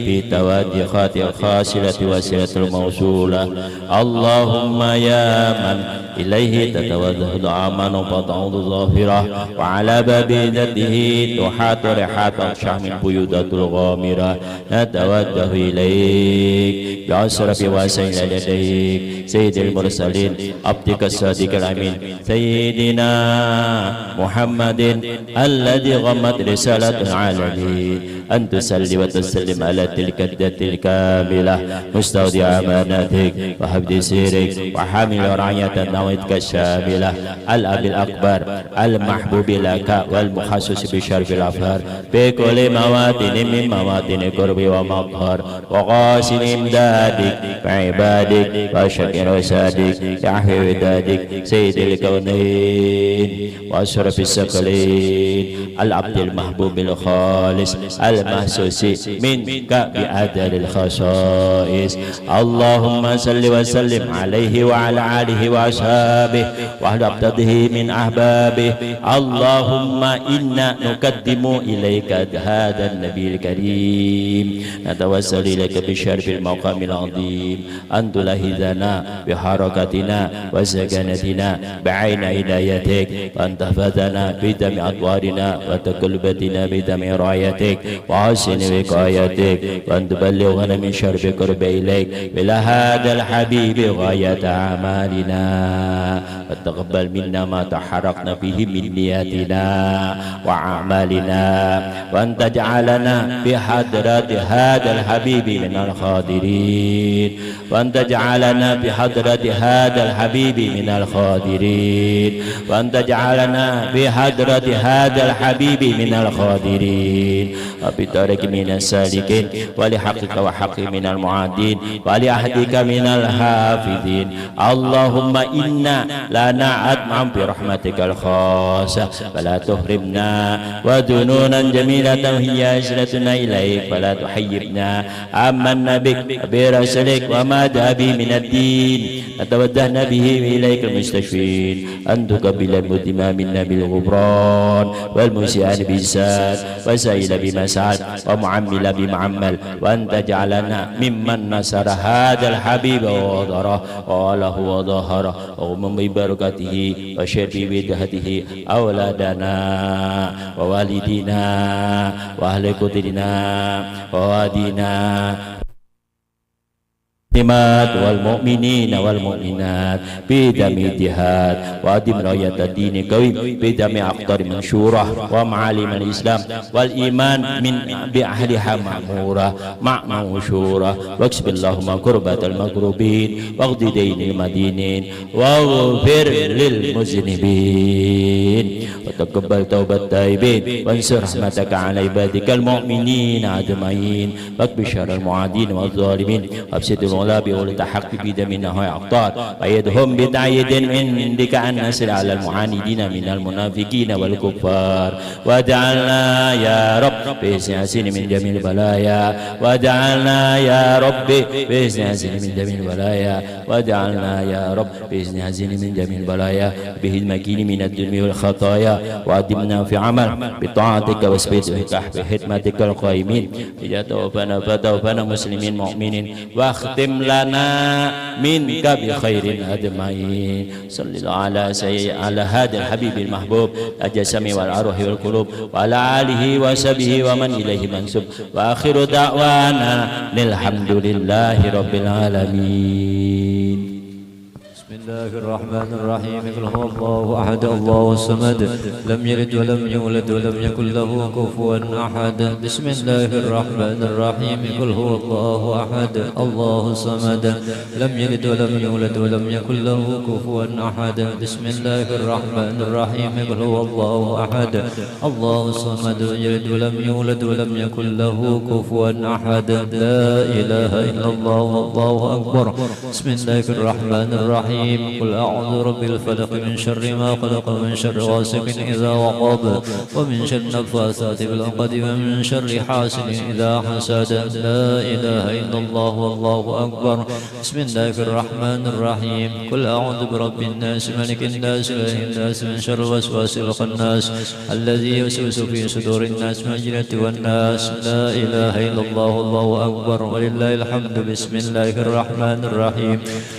بتوجه خاطئ الخاسرة وسيلة الموصولة اللهم يا من إليه تتوجه الأعمال وتعود ظاهرة وعلى باب ذاته تحاط ريحات أقشع من بيوضات الغامرة نتوجه إليك بأشرف وسائل يديك سيد المرسلين عبدك الصادق الأمين سيدنا محمد الذي غمت رسالة العالمين أن تصلي وتسلم على تلك الذات الكاملة مستودع أماناتك وحفظ سيرك وحامل رعية نويتك الشاملة الأب الأكبر المحبوب لك والمخصص بشرف الأفهار بكل مواطن من مواطن قرب ومظهر وغاسل إمدادك وعبادك وشكر وسادك يحيي ودادك سيد الكونين وأشرف الثقلين العبد المحبوب الخالص المحسوس منك بأدل الخصائص اللهم صل وسلم عليه وعلى آله وأصحابه وأهل أبطاله من أحبابه اللهم إنا نقدم إليك هذا النبي الكريم نتوسل إليك بشرف المقام العظيم أن تلهذنا بحركتنا وسكنتنا بعين عنايتك وأن تحفظنا بدم أطوارنا وتقلبتنا بدم رايتك وحسن وقايتك وأن تبلغنا من شر قرب إليك إلى هذا الحبيب غاية أعمالنا وتقبل منا ما تحركنا فيه من نياتنا وأعمالنا وأن تجعلنا بحضرة هذا الحبيب من الخادرين وأن تجعلنا بحضرة هذا الحبيب من الخادرين وأن تجعلنا بحضرة هذا الحبيب من الخادرين وبطريق من السالكين ولحقك وحق من المعادين ولعهدك من الحافظين اللهم إنا لا نطمع برحمتك الخاصة فلا تحرمنا وذنونا جميلة هي هجرتنا إليك فلا تحيبنا آمنا بك برسلك وما جاء به من الدين أتوجهنا به إليك المستشفين أن تقبل المدم منا بالغفران والمسيئان بالساد وسائل بمساد ومعمل بمعمل وأن تجعلنا ممن نصر هذا الحبيب ووضره وله وظهره ومن ببركته وشرب بدهته أولادنا ووالدنا وأهل قدرنا ووادينا والمؤمنين والمؤمنات بدم الجهاد وأدم راية الدين قويم بدم أقدار منشورة ومعالم الإسلام والإيمان من بأهلها مأمورة مع منشورة واكسب اللهم كربة المكروبين واغض دين المدينين واغفر للمذنبين وتقبل توبة التائبين وانصر رحمتك على عبادك المؤمنين أجمعين واكب شر المعادين والظالمين وابسط الولا بولتحق بدمنا وأقطار ويدهم بتعيد من عندك أن نسر على المعاندين من المنافقين والكفار واجعلنا يا رب بإسناسين من جميع البلايا واجعلنا يا رب بإسناسين من جميع البلايا واجعلنا يا رب بإسناسين من جميع البلايا به المكين من الدنيا والخطايا وأدمنا في عمل بطاعتك وسبيتك بحكمتك القائمين إذا توفنا فتوفنا مسلمين مؤمنين واختم لنا منك بخير أجمعين صلى الله على هذا الحبيب المحبوب الجسم والأروح والقلوب وعلى آله وصحبه ومن إليه منسوب وآخر دعوانا الحمد لله رب العالمين. بسم الله الرحمن الرحيم قل هو الله أحد الله الصمد لم يلد ولم يولد ولم يكن له كفوا أحد. بسم الله الرحمن الرحيم قل هو الله أحد الله الصمد لم يلد ولم يولد ولم يكن له كفوا أحد. بسم الله الرحمن الرحيم قل هو الله أحد الله الصمد لم يلد ولم يولد ولم يكن له كفوا أحد. لا إله إلا الله والله أكبر. بسم الله الرحمن الرحيم الرحيم قل أعوذ برب الفلق من شر ما خلق ومن شر غاسق إذا وقب ومن شر النفاثات في العقد ومن شر حاسد إذا حسد لا إله إلا الله والله أكبر بسم الله الرحمن الرحيم قل أعوذ برب الناس ملك الناس إله الناس من شر وسواس الخناس الذي يوسوس في صدور الناس من الجنة والناس لا إله إلا الله والله أكبر ولله الحمد بسم الله الرحمن الرحيم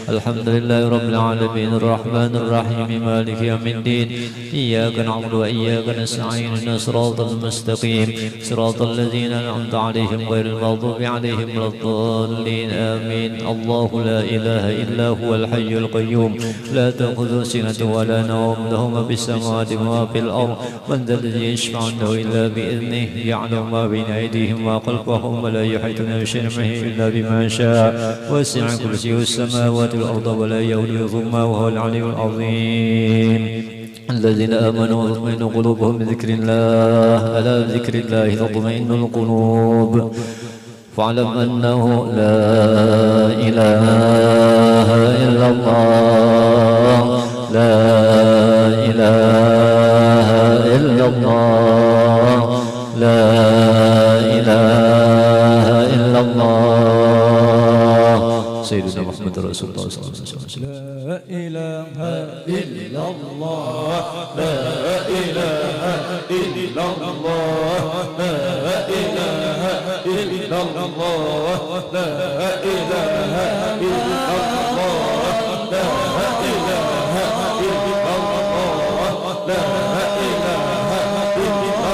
الحمد لله رب العالمين الرحمن الرحيم مالك يوم الدين إياك نعبد وإياك نستعين اهدنا الصراط المستقيم صراط الذين أنعمت عليهم غير المغضوب عليهم ولا الضالين آمين الله لا إله إلا هو الحي القيوم لا تأخذه سنة ولا نوم له ما في السماوات وما في الأرض من ذا الذي يشفع عنده إلا بإذنه يعلم ما بين أيديهم وما خلفهم ولا يحيطون بشيء إلا بما شاء وسع كرسيه السماوات والأرض ولا يؤوده وهو العلي العظيم الذين آمنوا وتطمئن قلوبهم بذكر الله ألا بذكر الله تطمئن القلوب فاعلم أنه لا إله إلا الله لا إله إلا الله لا إله إلا الله سيدنا محمد رسول الله صلى الله عليه وسلم لا إله إلا الله لا إله إلا الله لا إله إلا الله لا إله إلا الله لا إله إلا الله لا إله إلا الله لا إله إلا الله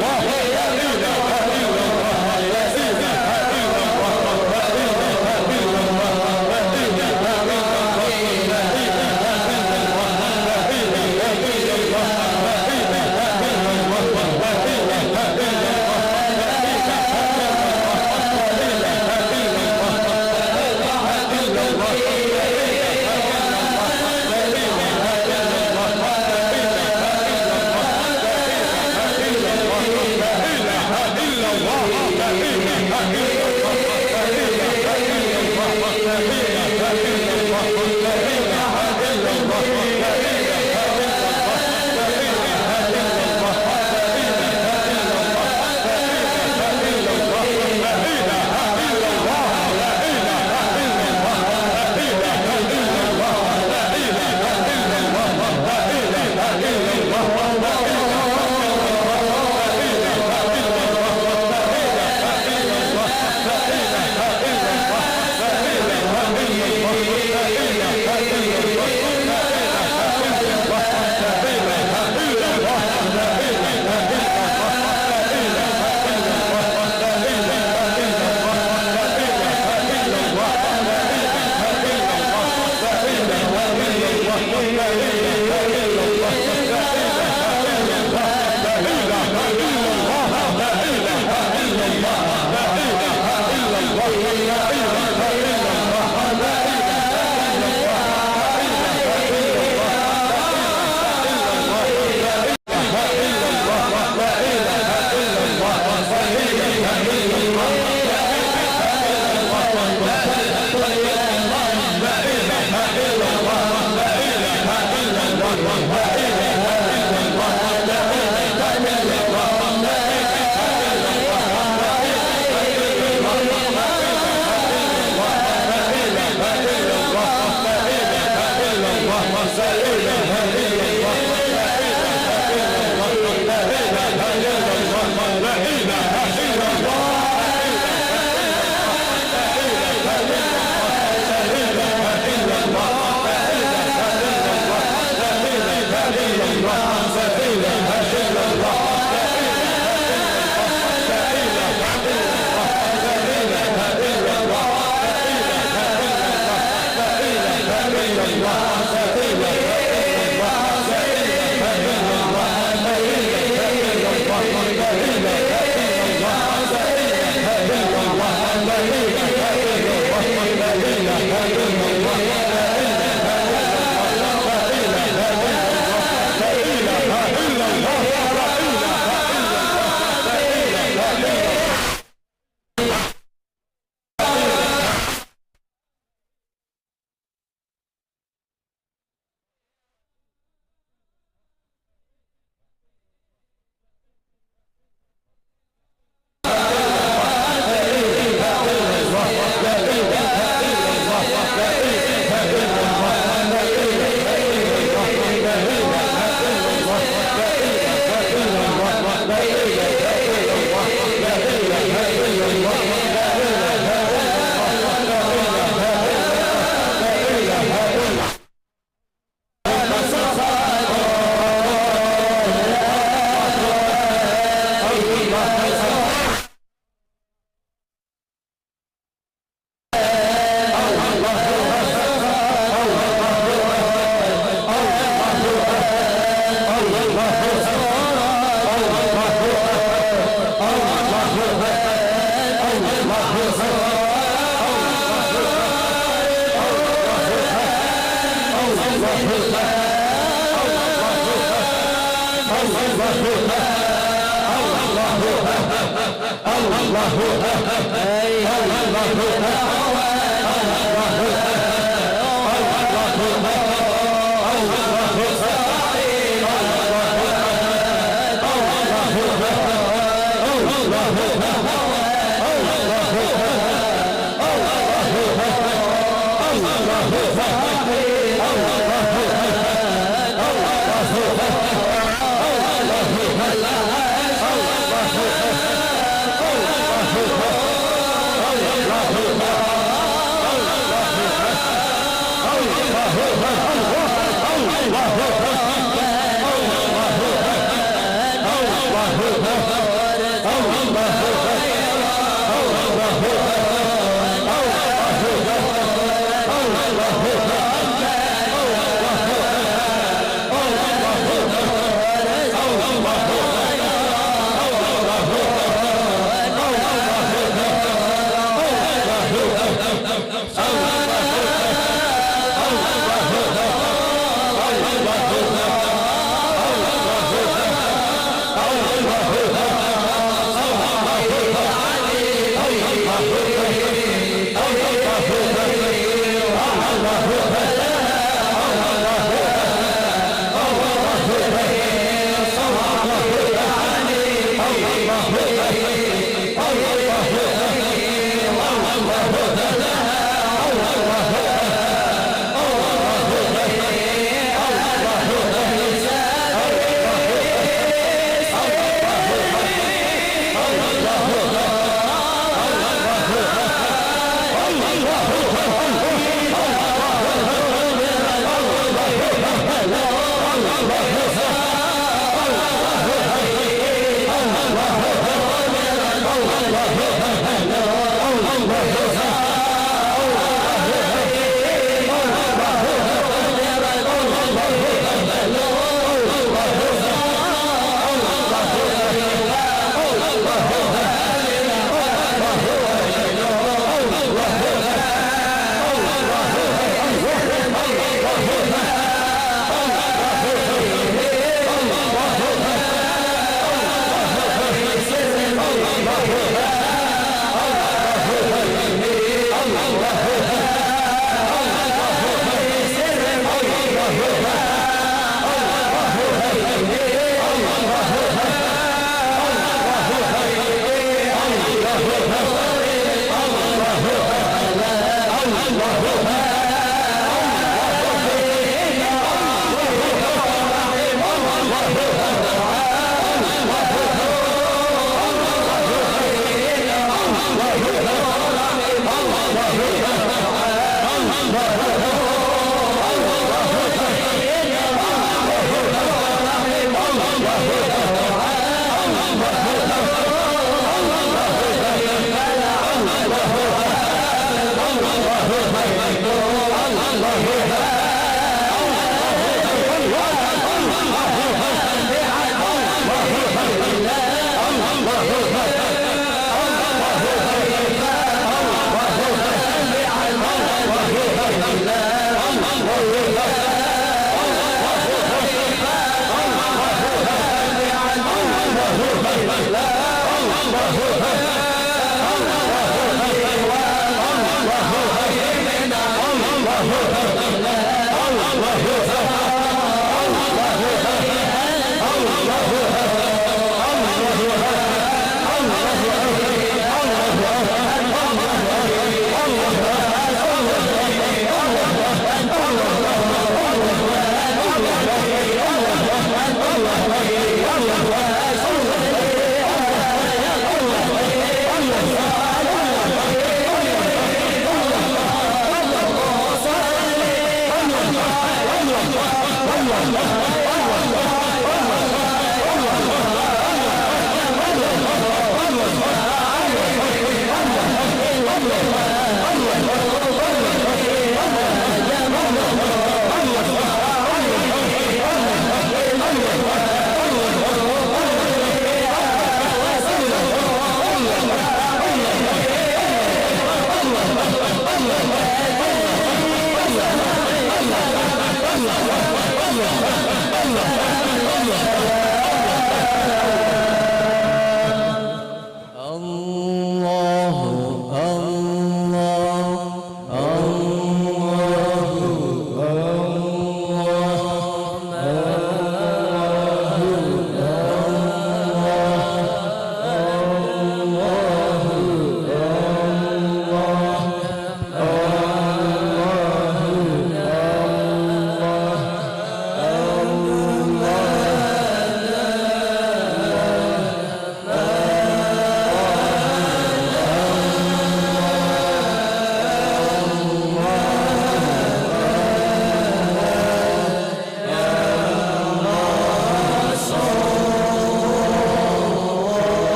الله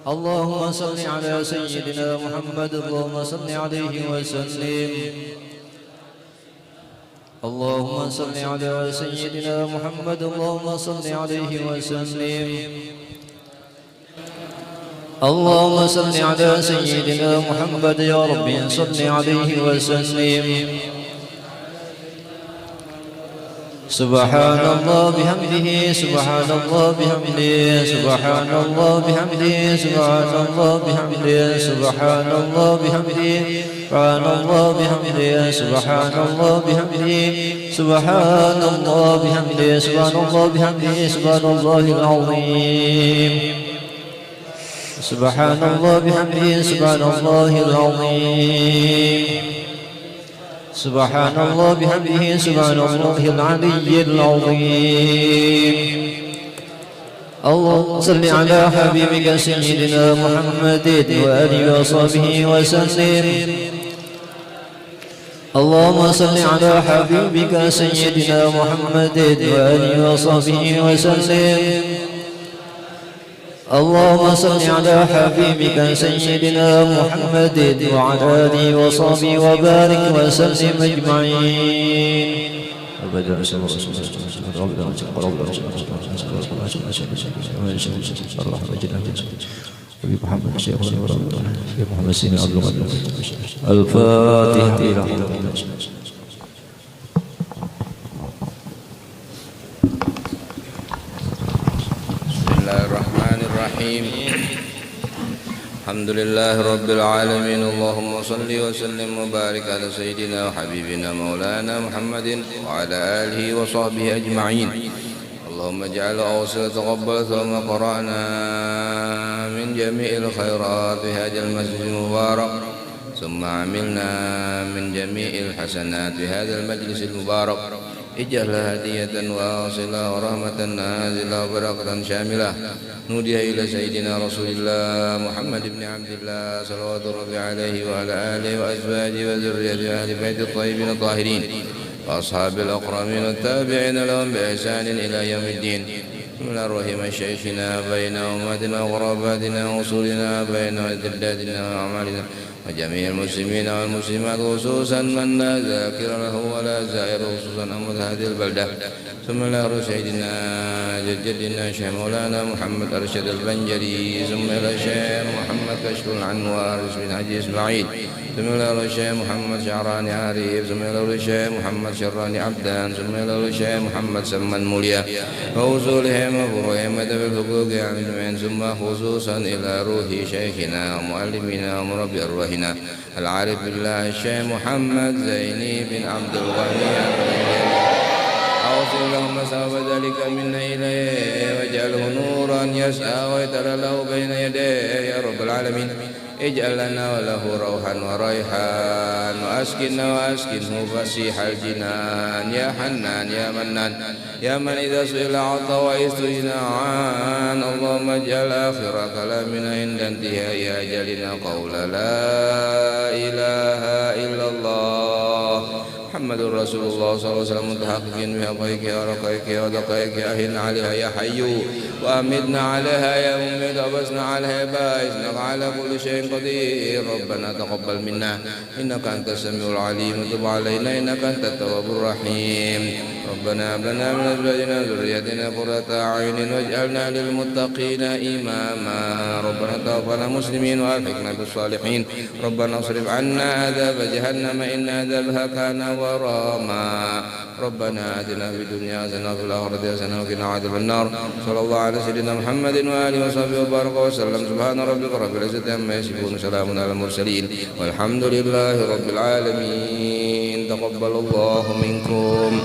اللهم صل على سيدنا محمد اللهم صل عليه وسلم اللهم صل على سيدنا محمد اللهم صل عليه وسلم اللهم صل على سيدنا محمد يا رب صل عليه وسلم سبحان الله بحمده سبحان الله بحمده سبحان الله بحمده سبحان الله بحمده سبحان الله بحمده سبحان الله بحمده سبحان الله بحمده سبحان الله بحمده سبحان الله بحمده سبحان الله العظيم سبحان الله بحمده سبحان الله العظيم سبحان الله بحمده سبحان الله العلي العظيم اللهم صل على حبيبك سيدنا محمد وآله وصحبه وسلم اللهم صل على حبيبك سيدنا محمد وآله وصحبه وسلم اللهم صل على حبيبك سيدنا محمد وعلى آله وصحبه وبارك وسلم أجمعين. الفاتحة. الرحيم الحمد لله رب العالمين اللهم صل وسلم وبارك على سيدنا وحبيبنا مولانا محمد وعلى آله وصحبه أجمعين اللهم اجعل أوصل تقبل ثم قرأنا من جميع الخيرات في هذا المسجد المبارك ثم عملنا من جميع الحسنات في هذا المجلس المبارك اجعلها هدية واصلة ورحمة نازلة وبركة شاملة نودي إلى سيدنا رسول الله محمد بن عبد الله صلوات ربي عليه وعلى آله وأزواجه وذريته أهل بيت الطيبين الطاهرين وأصحاب الأكرمين والتابعين لهم بإحسان إلى يوم الدين من الرحيم شيخنا بين أمتنا وغرباتنا وصولنا بين ودلاتنا وأعمالنا وجميع المسلمين والمسلمات خصوصا من لا ذاكر له ولا زائر خصوصا أمد هذه البلدة ثم إلى سيدنا جدنا شيخ مولانا محمد أرشد البنجري ثم إلى الشيخ محمد كشف العنوار بن حجي إسماعيل ثم إلى الشيخ محمد شعراني عارف ثم إلى الشيخ محمد شراني عبدان ثم إلى الشيخ محمد سمن موليا ووصولهم وفروعهم بالحقوق عن ثم خصوصا إلى روح شيخنا ومعلمنا ومربي أرواحنا العارف بالله الشيخ محمد زيني بن عبد الغني أوصل لهم مسافة ذلك منا إليه واجعله نورا يسعى ويترى له بين يديه يا رب العالمين اجعل لنا وله روحا وريحان وأسكننا وأسكنه فسيح الجنان يا حنان يا منان يا من إذا سئل عطى ويستجنى عن اللهم اجعل آخر كلامنا عند انتهاء أجلنا قول لا إله إلا الله محمد رسول الله صلى الله عليه وسلم متحققين بحقائق ورقائق ودقائق أهلنا عليها يا حي وأمدنا عليها يا مميت وبسنا عليها بائس إنك على كل شيء قدير ربنا تقبل منا إنك أنت السميع العليم وتب علينا إنك أنت التواب الرحيم ربنا هب لنا من أزواجنا وذريتنا قرة أعين واجعلنا للمتقين إماما ربنا توفنا مسلمين وألحقنا بالصالحين ربنا اصرف عنا عذاب جهنم إن عذابها كان غراما ربنا آتنا في الدنيا حسنة وفي الآخرة حسنة وقنا عذاب النار صلى الله على سيدنا محمد وآله وصحبه وبارك وسلم سبحان ربك رب العزة عما يصفون سلام على المرسلين والحمد لله رب العالمين تقبل الله منكم.